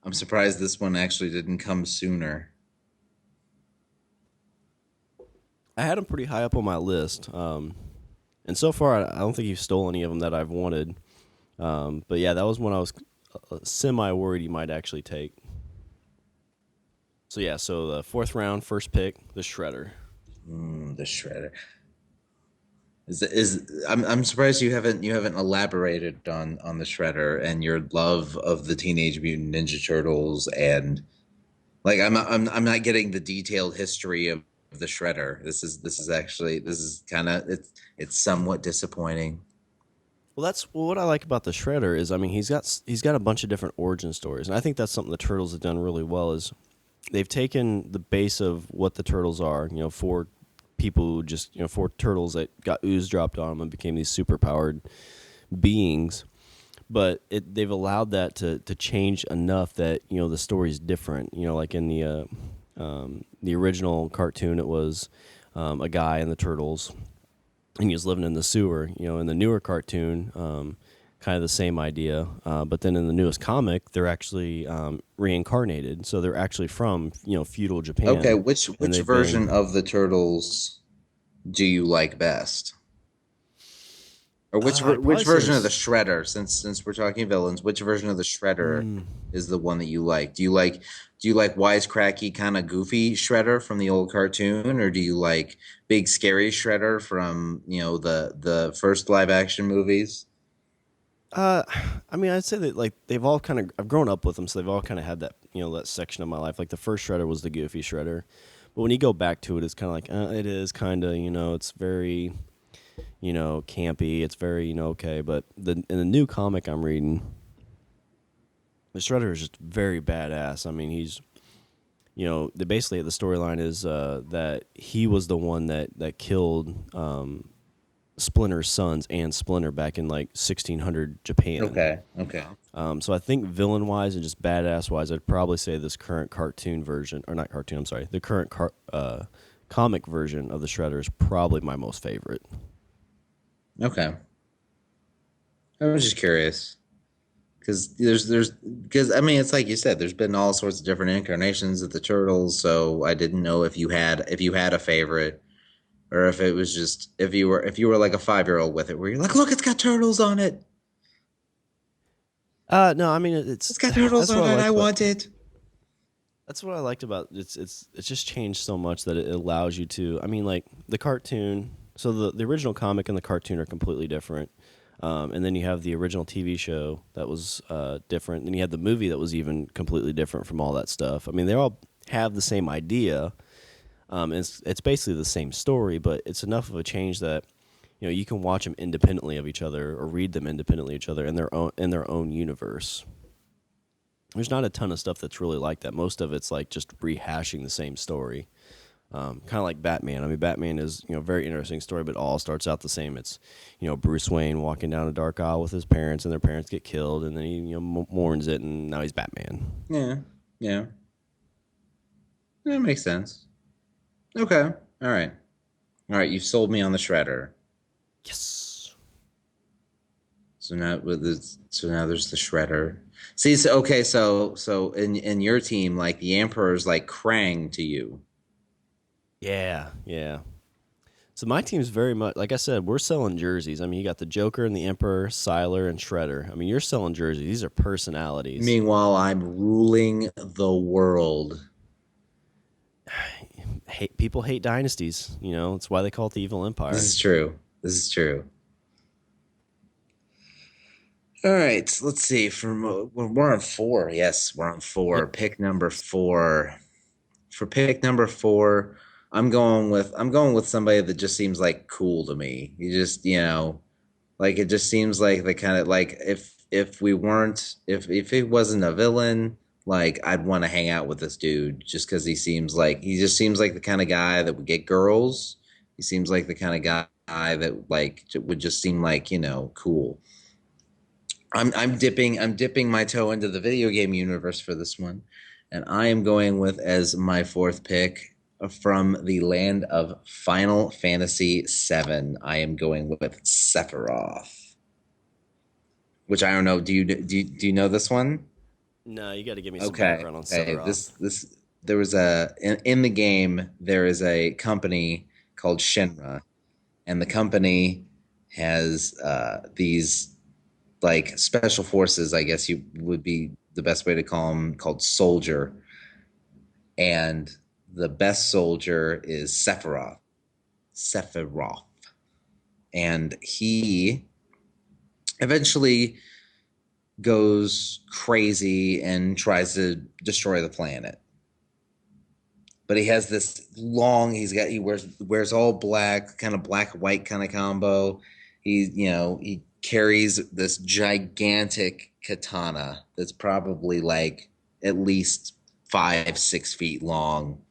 I'm surprised this one actually didn't come sooner. I had him pretty high up on my list, and so far I don't think he's stole any of them that I've wanted. But yeah, that was one I was semi worried he might actually take. So yeah, so the fourth round, first pick, the Shredder. The Shredder. I'm surprised you haven't elaborated on the Shredder and your love of the Teenage Mutant Ninja Turtles, and like I'm not getting the detailed history of the Shredder. This is kind of it's somewhat disappointing. Well, what I like about the Shredder is, I mean, he's got a bunch of different origin stories, and I think that's something the Turtles have done really well. Is they've taken the base of what the Turtles are, four people who just, four turtles that got ooze dropped on them and became these super-powered beings, but they've allowed that to change enough that, the story's different. Like in the original cartoon, it was a guy and the turtles, and he was living in the sewer. In the newer cartoon, kind of the same idea, but then in the newest comic, they're actually reincarnated, so they're actually from feudal Japan. Okay, which version of the Turtles do you like best, or which version of the Shredder? Since we're talking villains, which version of the Shredder is the one that you like? Do you like wisecracky kind of goofy Shredder from the old cartoon, or do you like big scary Shredder from the first live action movies? I mean, I'd say that like they've all kind of, I've grown up with them, so they've all kind of had that that section of my life. Like the first Shredder was the goofy Shredder, but when you go back to it, it's kind of like it is kind of it's very campy. It's very okay, but in the new comic I'm reading, the Shredder is just very badass. I mean, he's basically the storyline is that he was the one that killed Splinter's sons and Splinter back in like 1600 Japan. Okay. So I think villain wise and just badass wise, I'd probably say this current cartoon version, or not cartoon, I'm sorry, the current comic version of the Shredder is probably my most favorite. Okay. I was just curious because I mean, it's like you said, there's been all sorts of different incarnations of the Turtles, so I didn't know if you had a favorite. Or if it was just if you were like a 5-year-old with it, where you're like, look, it's got turtles on it. No, I mean it's got turtles on it. I want it. That's what I liked about it's just changed so much that it allows you to. I mean, like the cartoon. So the original comic and the cartoon are completely different, and then you have the original TV show that was different. Then you had the movie that was even completely different from all that stuff. I mean, they all have the same idea. It's basically the same story, but it's enough of a change that you can watch them independently of each other or read them independently of each other in their own universe. There's not a ton of stuff that's really like that. Most of it's like just rehashing the same story, kind of like Batman. I mean, Batman is a very interesting story, but it all starts out the same. It's Bruce Wayne walking down a dark aisle with his parents, and their parents get killed, and then he mourns it, and now he's Batman. Yeah, that makes sense. Okay. All right. You've sold me on the Shredder. Yes. So now there's the Shredder. See, so in your team, like the Emperor's like Krang to you. Yeah. So my team's very much, like I said, we're selling jerseys. I mean, you got the Joker and the Emperor, Siler, and Shredder. I mean, you're selling jerseys. These are personalities. Meanwhile, I'm ruling the world. People hate dynasties. It's why they call it the evil empire. This is true. All right, let's see. We're on 4. Yes, we're on 4. Yep. Pick number 4. For pick number 4, I'm going with somebody that just seems like cool to me. You just, like it just seems like the kind of like if we weren't if it wasn't a villain, like I'd want to hang out with this dude just because he just seems like the kind of guy that would get girls. He seems like the kind of guy that like would just seem like cool. I'm dipping my toe into the video game universe for this one, and I am going with as my fourth pick from the land of Final Fantasy VII. I am going with Sephiroth, which I don't know. Do you know this one? No, you got to give me some Okay, background on okay. Sephiroth. This there was in the game there is a company called Shinra, and the company has these like special forces, I guess you would be the best way to call them, called soldier. And the best soldier is Sephiroth. Sephiroth. And he eventually goes crazy and tries to destroy the planet. But he has this he wears all black, kind of black white kind of combo. He carries this gigantic katana that's probably like at least 5-6 feet long.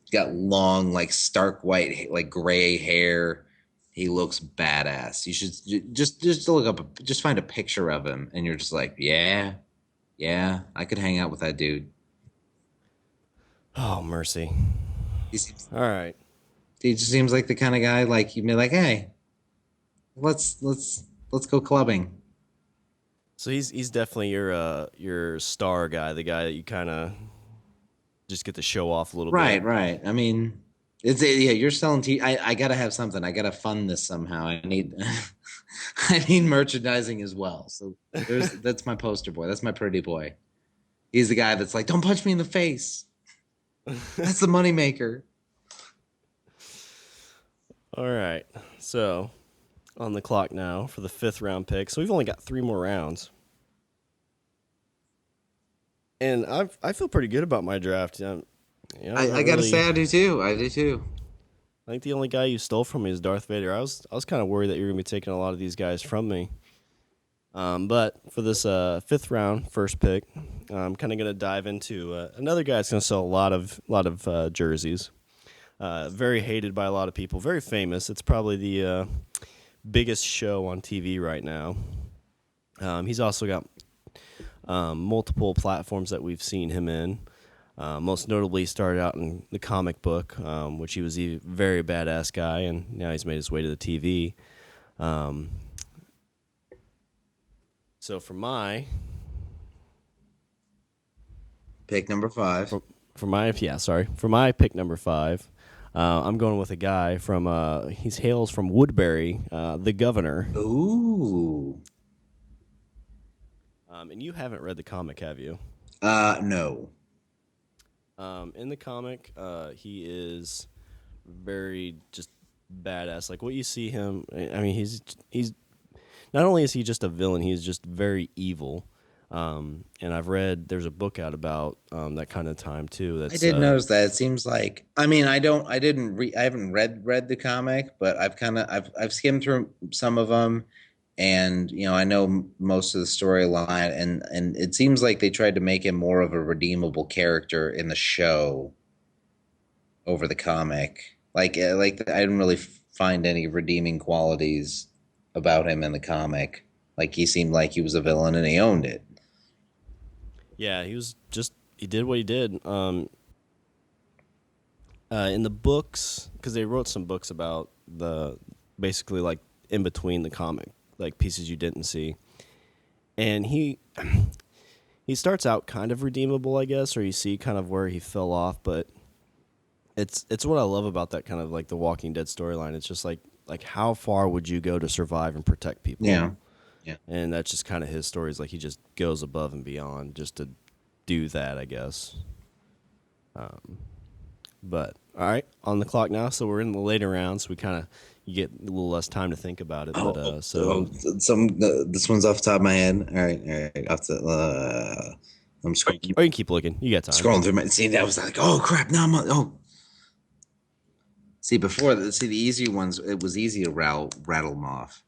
He's got long, like stark white, like gray hair. He looks badass. You should just look up, just find a picture of him, and you're just like, yeah, yeah, I could hang out with that dude. Oh, mercy. He seems, All right. he just seems like the kind of guy like you'd be like, hey, let's go clubbing. So he's definitely your star guy, the guy that you kind of just get to show off a little Right, bit. right. I mean, yeah. You're selling I gotta have something. I gotta fund this somehow. I need I need merchandising as well. So that's my poster boy. That's my pretty boy. He's the guy that's like, don't punch me in the face. That's the moneymaker. All right. So on the clock now for the 5th round pick. So we've only got 3 more rounds. And I feel pretty good about my draft. I gotta say I do too. I do too. I think the only guy you stole from me is Darth Vader. I was kind of worried that you were gonna be taking a lot of these guys from me. But for this 5th round, first pick, I'm kind of gonna dive into another guy that's gonna sell a lot of jerseys. Very hated by a lot of people. Very famous. It's probably the biggest show on TV right now. He's also got multiple platforms that we've seen him in. Most notably, started out in the comic book, which he was a very badass guy, and now he's made his way to the TV. So for my Pick number 5. for my pick number 5, I'm going with a guy from he hails from Woodbury, the Governor. Ooh. And you haven't read the comic, have you? No. In the comic, he is very just badass. Like what you see him, I mean, he's not only is he just a villain, he's just very evil. And I've read there's a book out about that kind of time too. That's I did notice that. It seems like I mean I haven't read the comic, but I've skimmed through some of them, and I know most of the storyline, and it seems like they tried to make him more of a redeemable character in the show over the comic. Like I didn't really find any redeeming qualities about him in the comic. Like he seemed like he was a villain and he owned it. Yeah, he did what he did. In the books, because they wrote some books about the basically like in between the comic, like pieces you didn't see, and he starts out kind of redeemable, I guess, or you see kind of where he fell off, but it's what I love about that kind of like the Walking Dead storyline. It's just like how far would you go to survive and protect people? Yeah. Yeah. And that's just kind of his story. Is like he just goes above and beyond just to do that, I guess. But all right, on the clock now. So we're in the later rounds. We kind of you get a little less time to think about it. This one's off the top of my head. All right. I'm scrolling. Or you can keep looking. You got time. Scrolling through my. See, that was like, oh crap! Now See, the easier ones, it was easy to rattle them off.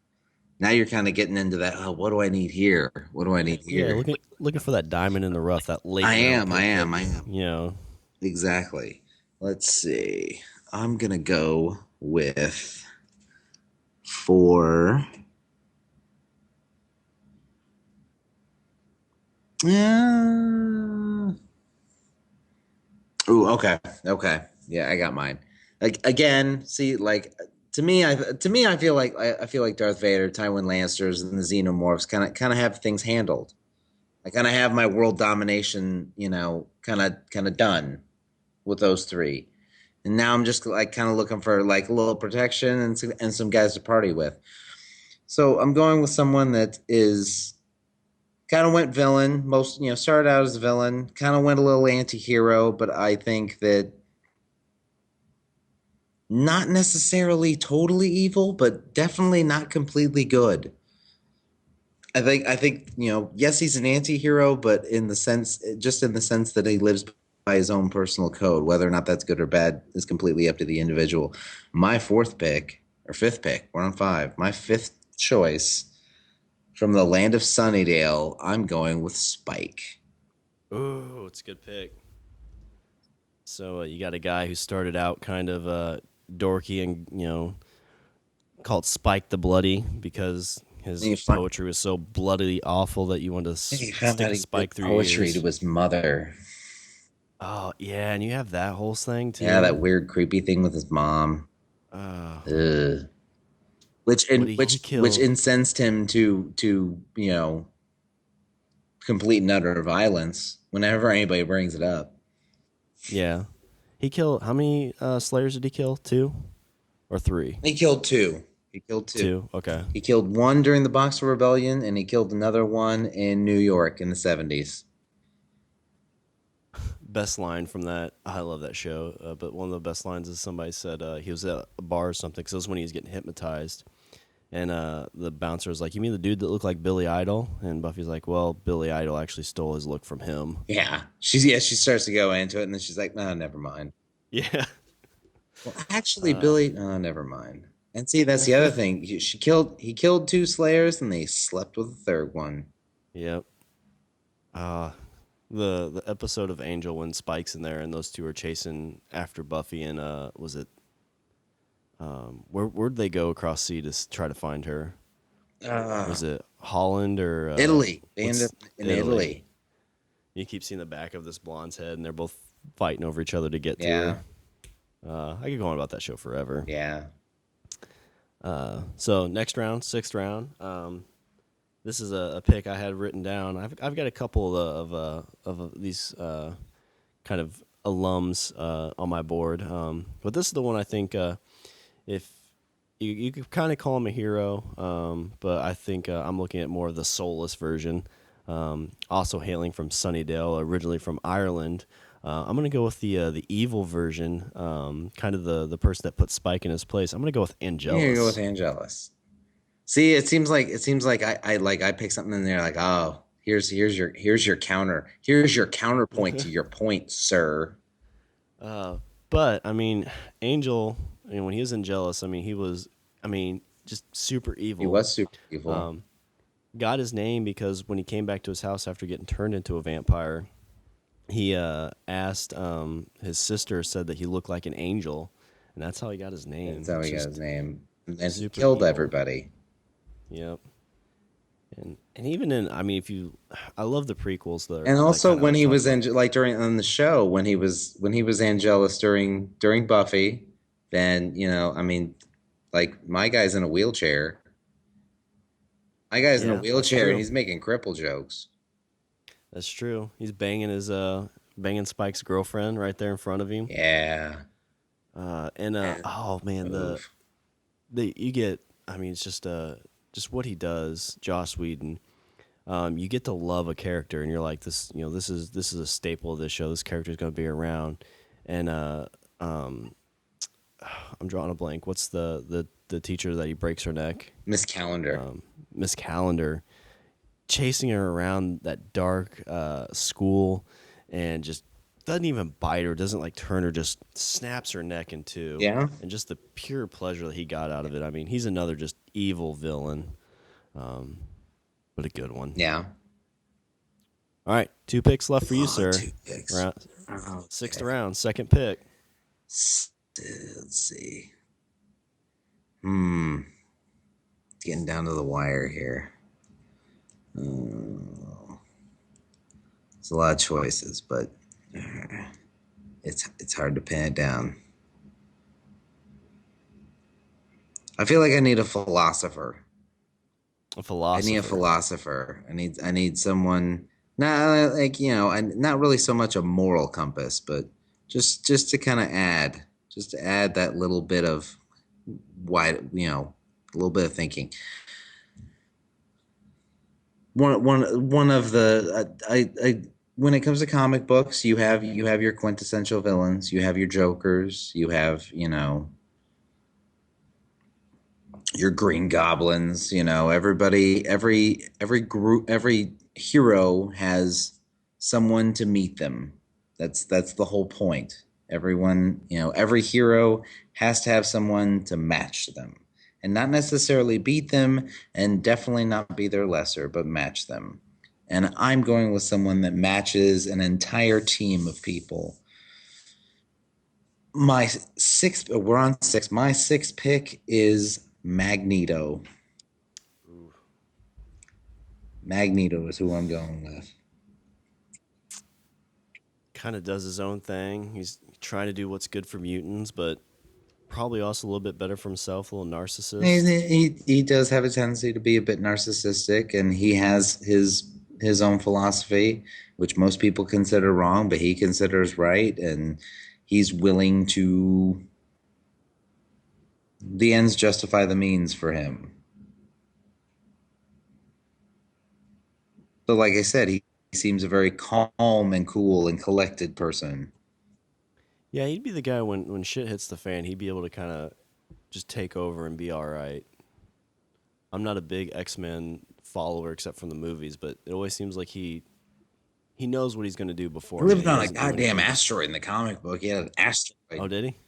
Now you're kind of getting into that. Oh, what do I need here? What do I need Yeah, here? looking for that diamond in the rough, that late I round am. I pick. am. That, I am. you know, Exactly. Let's see. I'm gonna go with four. Yeah. Ooh, okay. Okay. Yeah, I got mine. Like again, see, like I feel like I feel like Darth Vader, Tywin Lannisters, and the Xenomorphs kind of have things handled. I kind of have my world domination, kind of done with those three. And now I'm just like kind of looking for like a little protection and some guys to party with. So I'm going with someone that is kind of went villain. Started out as a villain, kind of went a little anti-hero, but I think that not necessarily totally evil, but definitely not completely good. I think yes, he's an anti-hero, but just in the sense that he lives by his own personal code. Whether or not that's good or bad is completely up to the individual. My fifth pick, we're on five. My fifth choice from the land of Sunnydale, I'm going with Spike. ooh, it's a good pick. So you got a guy who started out kind of dorky and called Spike the Bloody because his poetry was so bloodily awful that you wanted to He found stick out a he spike did through your poetry ears. to his mother. Oh yeah, and you have that whole thing Yeah, too. that weird, creepy thing with his mom. Uh, Ugh. Which what in he which killed? incensed him to complete and utter violence whenever anybody brings it up. Yeah, he killed. How many Slayers did he kill? Two or three? He killed two. He killed two. Two. Okay. He killed one during the Boxer Rebellion, and he killed another one in New York in the 70s. Best line from that. I love that show. But one of the best lines is somebody said he was at a bar or something. Because it was when he was getting hypnotized. And the bouncer was like, "You mean the dude that looked like Billy Idol?" And Buffy's like, "Well, Billy Idol actually stole his look from him." Yeah, she starts to go into it, and then she's like, "No, never mind." Yeah. Well, actually, Uh, Billy, never mind. And see, that's the other thing. He killed two Slayers, and they slept with the third one. yep. Uh, the episode of Angel when Spike's in there and those two are chasing after Buffy and was it where'd they go across sea to try to find her? Uh, Was it Holland or Italy. They end up what's in Italy. You keep seeing the back of this blonde's head, and they're both fighting over each other to get to Yeah, her. I could go on about that show forever. yeah. So next round, sixth round. This is a pick I had written down. I've got a couple of these kind of alums on my board, but this is the one I think if you could kind of call him a hero, but I think I'm looking at more of the soulless version. Also hailing from Sunnydale, originally from Ireland. I'm gonna go with the evil version, kind of the person that put Spike in his place. I'm gonna go with You're gonna go with Angelus. Angelus. See, it seems like I pick something in there like, oh, here's your counterpoint to your point, sir. But I mean, Angel, when he was in Jealous, I mean, just super He evil. was super evil. Got his name because when he came back to his house after getting turned into a vampire, he asked his sister said that he looked like an angel, and that's how he got his name. That's how It's he got just his name. And he super killed evil. everybody. Yep. And even in, I mean, I love the prequels. And also That when he was about. like during on the show when he was Angelus during Buffy, then I mean, like my guy's in a wheelchair. My guy's in a Yeah, that's wheelchair and true. he's making cripple jokes. That's true. He's banging Spike's girlfriend right there in front of him. Yeah. And Yeah. oh man, Oof. the you get. I mean, it's just what he does, Joss Whedon. You get to love a character, and you're like this. This is a staple of this show. This character is going to be around, and I'm drawing a blank. What's the teacher that he breaks her neck? Miss Calendar. Miss Calendar, chasing her around that dark school, and just doesn't even bite her, doesn't like turn her, just snaps her neck in two. Yeah. And just the pure pleasure that he got out of it. I mean, he's another just evil villain, but a good one. Yeah. All right, 2 picks left for you, Oh, sir. 2 picks. Round, Okay. Sixth round, second pick. Let's see. Getting down to the wire here. It's a lot of choices, but it's hard to pin it down. I feel like I need a philosopher. A philosopher. I need a philosopher. I need someone, not like, not really so much a moral compass, but just to kind of add that little bit of a little bit of thinking. One of the I when it comes to comic books, you have your quintessential villains, you have your Jokers, you have, your Green Goblins, everybody, every group, every hero has someone to meet them. That's the whole point. Everyone, every hero has to have someone to match them, and not necessarily beat them, and definitely not be their lesser, but match them. And I'm going with someone that matches an entire team of people. We're on 6. My 6th pick is Magneto. Ooh. Magneto is who I'm going with. Kind of does his own thing. He's trying to do what's good for mutants, but probably also a little bit better for himself, a little narcissist. He does have a tendency to be a bit narcissistic, and he has his own philosophy, which most people consider wrong, but he considers right, and he's willing to. The ends justify the means for him. So, like I said, he seems a very calm and cool and collected person. Yeah, he'd be the guy when shit hits the fan, he'd be able to kind of just take over and be all right. I'm not a big X-Men follower except from the movies, but it always seems like he knows what he's going to do before. He lived on a goddamn asteroid in the comic book. He had an asteroid. Oh, did he?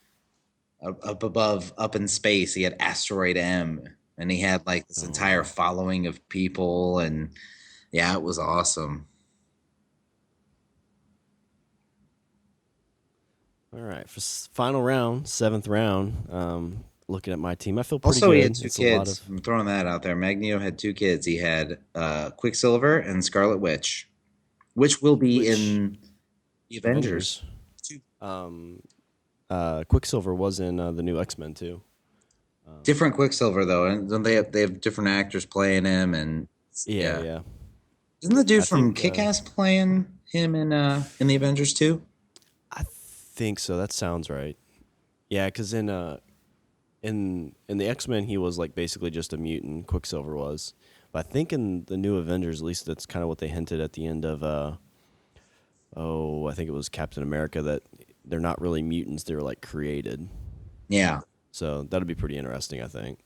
Up in space, he had Asteroid M, and he had like this entire following of people, and yeah, it was awesome. All right, for final round, 7th round. Looking at my team, I feel pretty Also, good. he had 2 kids. I'm throwing that out there. Magneto had 2 kids. He had Quicksilver and Scarlet Witch, which will be in the Avengers. Quicksilver was in the new X-Men too. Different Quicksilver though, and don't they have different actors playing him, and yeah. Isn't the dude from Kick-Ass playing him in the Avengers too? I think so. That sounds right. Yeah, because in the X-Men he was like basically just a mutant. Quicksilver was, but I think in the new Avengers, at least that's kind of what they hinted at the end of I think it was Captain America, that they're not really mutants, they're like created. Yeah. So that'll be pretty interesting, I think.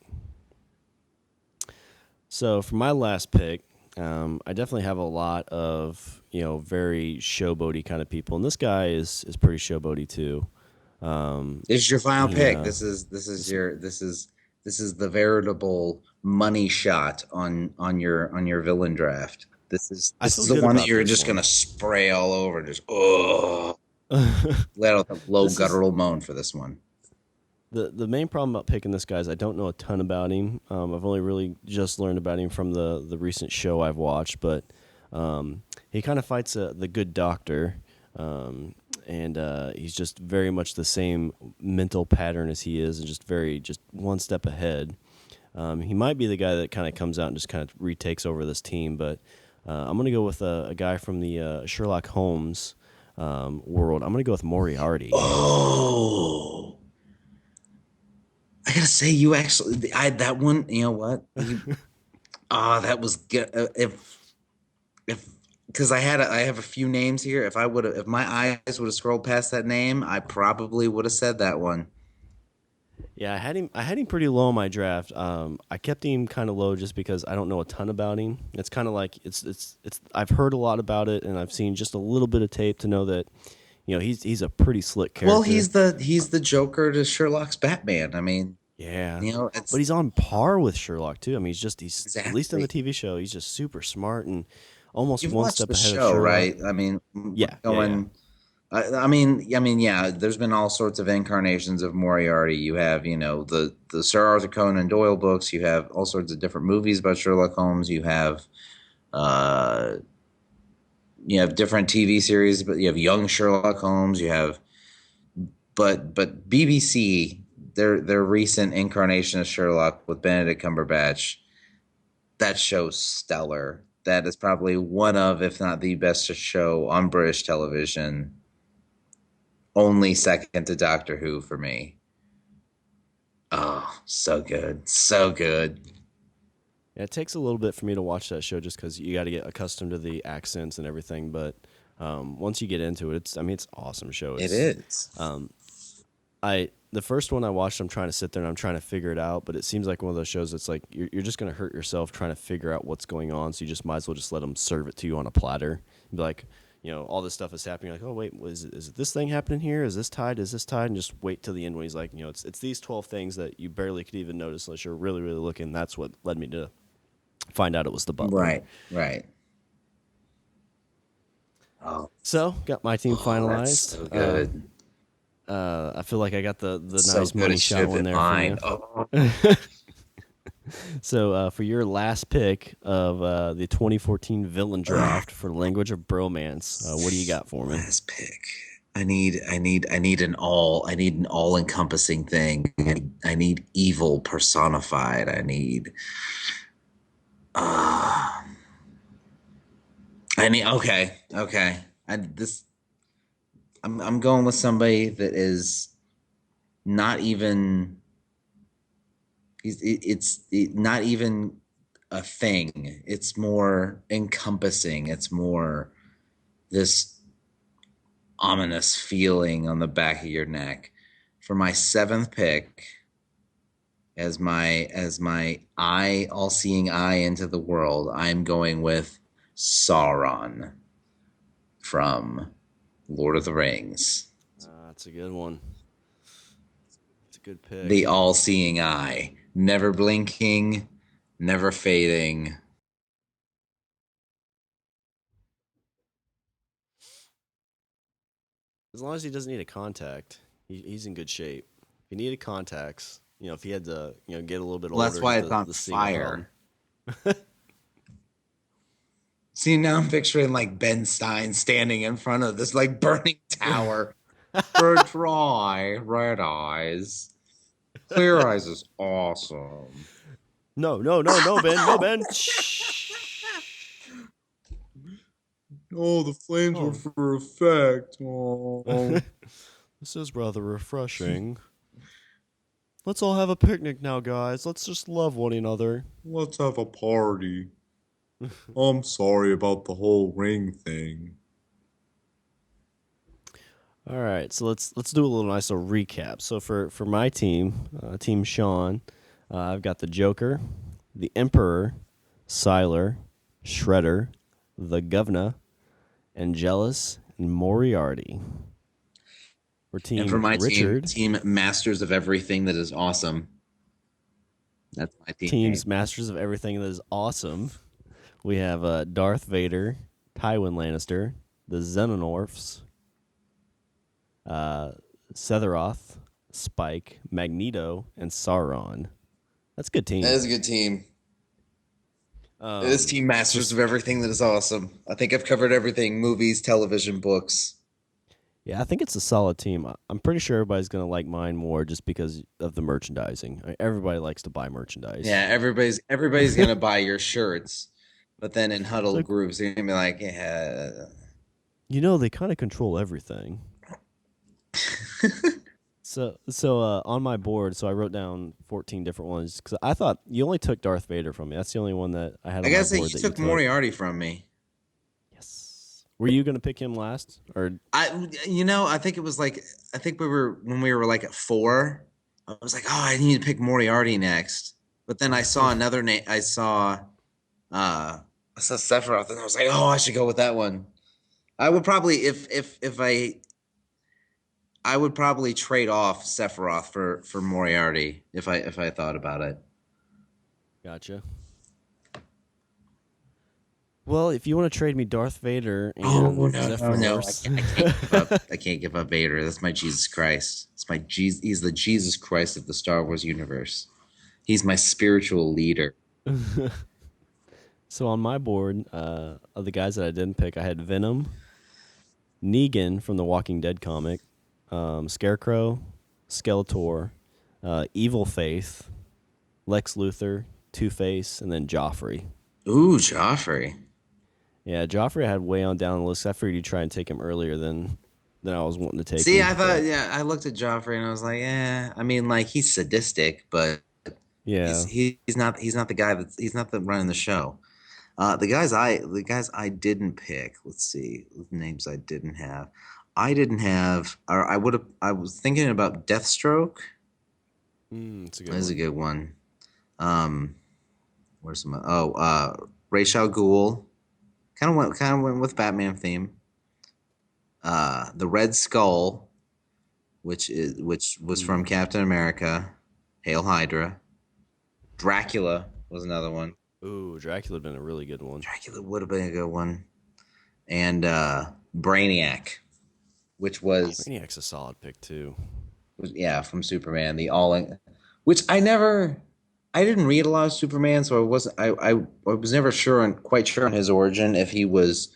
So for my last pick, I definitely have a lot of, very showboaty kind of people, and this guy is pretty showboaty too. This is your final pick. This is the veritable money shot on your villain draft. This is the one that you're just gonna spray all over. Just let out the low guttural moan for this one. The main problem about picking this guy is I don't know a ton about him. I've only really just learned about him from the recent show I've watched, but he kind of fights the good doctor, and he's just very much the same mental pattern as he is, and just one step ahead. He might be the guy that kind of comes out and just kind of retakes over this team, but I'm going to go with a guy from the Sherlock Holmes world. I'm going to go with Moriarty. Oh. I gotta say, that one. You know what? That was good. Because I have a few names here. If my eyes would have scrolled past that name, I probably would have said that one. Yeah, I had him pretty low in my draft. I kept him kind of low just because I don't know a ton about him. It's kind of like it's I've heard a lot about it, and I've seen just a little bit of tape to know that, he's a pretty slick character. Well, he's the Joker to Sherlock's Batman. I mean, yeah, it's but he's on par with Sherlock too. I mean, he's exactly. at least in the TV show, he's just super smart and almost You've one watched step the ahead of show, Sherlock. right? I mean, Yeah, going. Yeah. There's been all sorts of incarnations of Moriarty. You have, the Sir Arthur Conan Doyle books. You have all sorts of different movies about Sherlock Holmes. Uh, you have different TV series, but you have Young Sherlock Holmes. But BBC, their recent incarnation of Sherlock with Benedict Cumberbatch, that show's stellar. That is probably one of, if not the best show on British television. Only second to Doctor Who for me. Oh, so good. So good. Yeah, it takes a little bit for me to watch that show just because you got to get accustomed to the accents and everything. But once you get into it, it's an awesome show. It is. The first one I watched, I'm trying to sit there and I'm trying to figure it out. But it seems like one of those shows that's like you're just going to hurt yourself trying to figure out what's going on. So you just might as well just let them serve it to you on a platter. And be like, all this stuff is happening. Like, oh, wait, is it this thing happening here? Is this tied? Is this tied? And just wait till the end when he's like, it's these 12 things that you barely could even notice unless you're really, really looking. That's what led me to find out it was the butler. Right. Oh, so got my team finalized. That's so good. I feel like I got the so nice money shot one there for you. Oh. So for your last pick of the 2014 villain draft for Language of Bromance, what do you got for me? Last pick. I need an all-encompassing thing. I need evil personified. I need okay. I'm going with somebody that is not even it's not even a thing. It's more encompassing. It's more this ominous feeling on the back of your neck. For my 7th pick, as my all-seeing eye into the world, I'm going with Sauron from Lord of the Rings. That's a good one. It's a good pick. The all-seeing eye, never blinking, never fading. As long as he doesn't need a contact, he's in good shape. If he needed contacts, if he had to, get a little bit older. Well, that's why it's on fire. See, now I'm picturing like Ben Stein standing in front of this like burning tower. For dry, red eyes. Clear eyes is awesome. No, Ben. No, Ben. Oh, the flames were for effect. Oh. This is rather refreshing. Let's all have a picnic now, guys. Let's just love one another. Let's have a party. I'm sorry about the whole ring thing. All right, so let's do a little nice little recap. So for my team, Team Shawn, I've got the Joker, the Emperor, Sylar, Shredder, the Governor, Angelus, and Moriarty. For Team and for my Richard, team Masters of Everything That Is Awesome. That's my team. Team's Masters of Everything That Is Awesome. We have Darth Vader, Tywin Lannister, the Xenomorphs, Setharoth, Spike, Magneto, and Sauron. That's a good team. That is a good team. It is Team Masters of Everything That Is Awesome. I think I've covered everything: movies, television, books. Yeah, I think it's a solid team. I'm pretty sure everybody's going to like mine more just because of the merchandising. Everybody likes to buy merchandise. Yeah, everybody's going to buy your shirts. But then in huddled groups, they're going to be like, yeah. They kind of control everything. So on my board, so I wrote down 14 different ones because I thought you only took Darth Vader from me. That's the only one that I had on my board. I guess you took Moriarty from me. Yes. Were you going to pick him last? Or I think it was like, when we were like at 4, I was like, oh, I need to pick Moriarty next. But then I saw another name. I saw Sephiroth, and I was like, oh, I should go with that one. I would probably, if I I would probably trade off Sephiroth for Moriarty if I thought about it. Gotcha. Well, if you want to trade me Darth Vader and Oh no, no! Zephyros, I can't give up. I can't give up Vader. That's my Jesus Christ. It's my Jesus. He's the Jesus Christ of the Star Wars universe. He's my spiritual leader. So on my board, of the guys that I didn't pick, I had Venom, Negan from the Walking Dead comic, Scarecrow, Skeletor, Evil Faith, Lex Luthor, Two-Face, and then Joffrey. Ooh, Joffrey. Yeah, Joffrey I had way on down the list. I figured you'd try and take him earlier than I was wanting to take See, him. I thought, yeah, I looked at Joffrey and I was like, I mean, like he's sadistic, but Yeah. he's not the guy he's not the running the show. The guys I didn't pick. Let's see the names I didn't have. I didn't have, or I would have. I was thinking about Deathstroke. It's a good That's one. a good one. Where's some? Ra's al Ghul. Kind of went with Batman theme. The Red Skull, which was from Captain America. Hail Hydra. Dracula was another one. Ooh, Dracula would have been a really good one. Dracula would have been a good one. And Brainiac, which was Brainiac's a solid pick too. from Superman, which I didn't read a lot of Superman, so I was never quite sure on his origin, if he was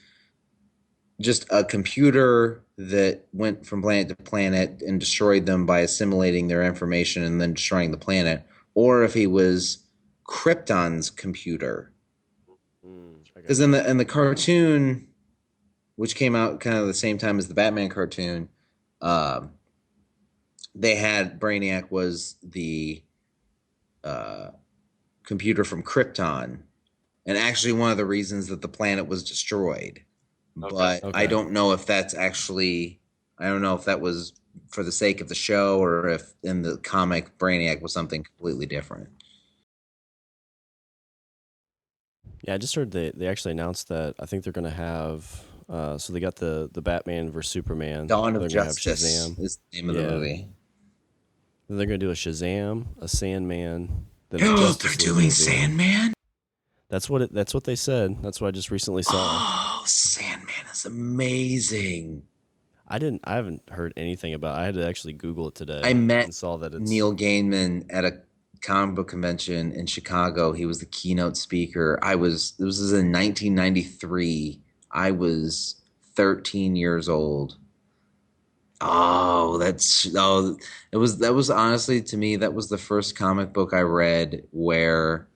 just a computer that went from planet to planet and destroyed them by assimilating their information and then destroying the planet, or if he was Krypton's computer. Because in the cartoon, which came out kind of the same time as the Batman cartoon, they had Brainiac was the computer from Krypton, and actually one of the reasons that the planet was destroyed. But I don't know if that's actually, I don't know if that was for the sake of the show or if in the comic Brainiac was something completely different. Yeah, I just heard they actually announced that I think they're going to have, so they got the Batman versus Superman. Dawn They're of gonna have Justice Shazam. is the name of the movie. Then they're going to do a Shazam, a Sandman. Then a Oh, Justice they're League doing movie. Sandman? That's what they said. That's what I just recently saw. Oh, Sandman is amazing. I haven't heard anything about it. I had to actually Google it today. I met and saw that it's Neil Gaiman at a comic book convention in Chicago. He was the keynote speaker. This was in 1993. I was 13 years old. That was honestly, to me, that was the first comic book I read where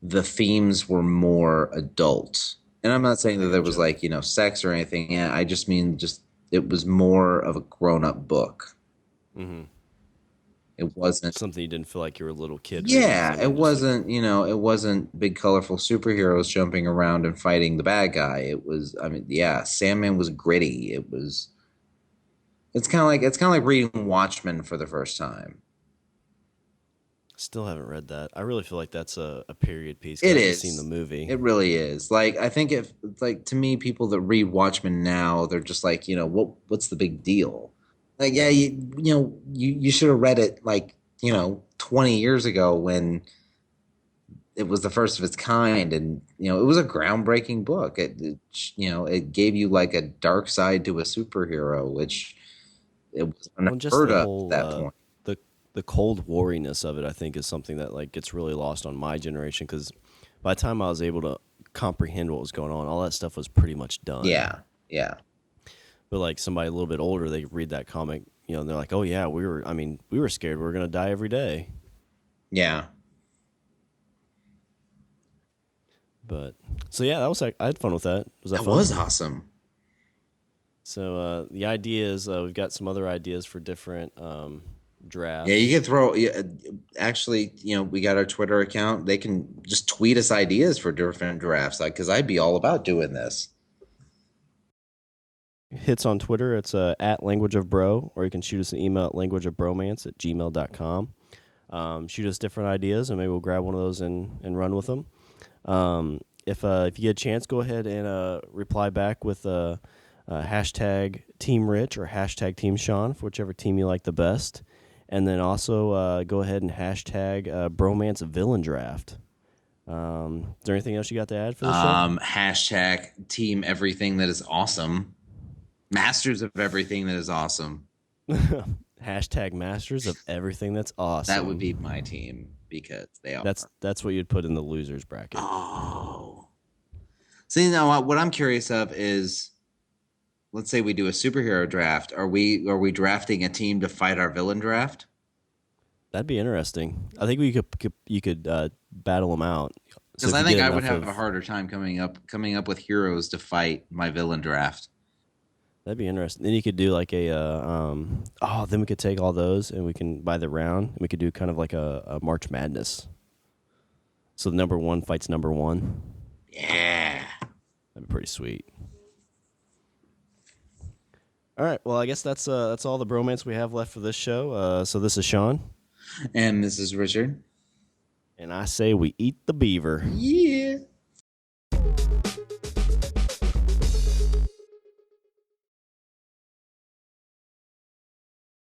the themes were more adult. And I'm not saying that there was like, sex or anything. Yeah, I just mean it was more of a grown-up book. Mm-hmm. It wasn't something you didn't feel like you were a little kid. Yeah, it wasn't, it wasn't big colorful superheroes jumping around and fighting the bad guy. It was, Sandman was gritty. It's kind of like reading Watchmen for the first time. Still haven't read that. I really feel like that's a period piece. It I is. haven't seen the movie. It really is. Like, I think to me, people that read Watchmen now, they're just like, what's the big deal? Like, yeah, you should have read it like, 20 years ago when it was the first of its kind, and it was a groundbreaking book. It gave you like a dark side to a superhero, which it was unheard of at that point. The Cold Wariness of it, I think, is something that like gets really lost on my generation, because by the time I was able to comprehend what was going on, all that stuff was pretty much done. Yeah. But like somebody a little bit older, they read that comic, and they're like, "Oh yeah, we were scared we were gonna die every day." Yeah. But so yeah, I had fun with that. Was that That fun? was awesome. So the idea is we've got some other ideas for different drafts. Yeah, you can throw. Actually, we got our Twitter account. They can just tweet us ideas for different drafts, like, because I'd be all about doing this. Hits on Twitter, it's at Language of Bro, or you can shoot us an email at languageofbromance@gmail.com. Shoot us different ideas, and maybe we'll grab one of those and run with them. If you get a chance, go ahead and reply back with hashtag Team Rich or hashtag Team Shawn for whichever team you like the best. And then also go ahead and hashtag Bromance Villain Draft. Is there anything else you got to add for the show? Hashtag team everything that is awesome. Masters of everything that is awesome. Hashtag Masters of everything that's awesome. That would be my team because they are. That's what you'd put in the losers bracket. Oh. See, now what I'm curious of is, let's say we do a superhero draft. Are we drafting a team to fight our villain draft? That'd be interesting. I think you could battle them out. Because I think I would have a harder time coming up with heroes to fight my villain draft. That'd be interesting. Then you could do like then we could take all those and we can by the round and we could do kind of like a March Madness. So number one fights number one. Yeah. That'd be pretty sweet. All right. Well, I guess that's all the bromance we have left for this show. So this is Shawn. And this is Richard. And I say we eat the beaver. Yeah.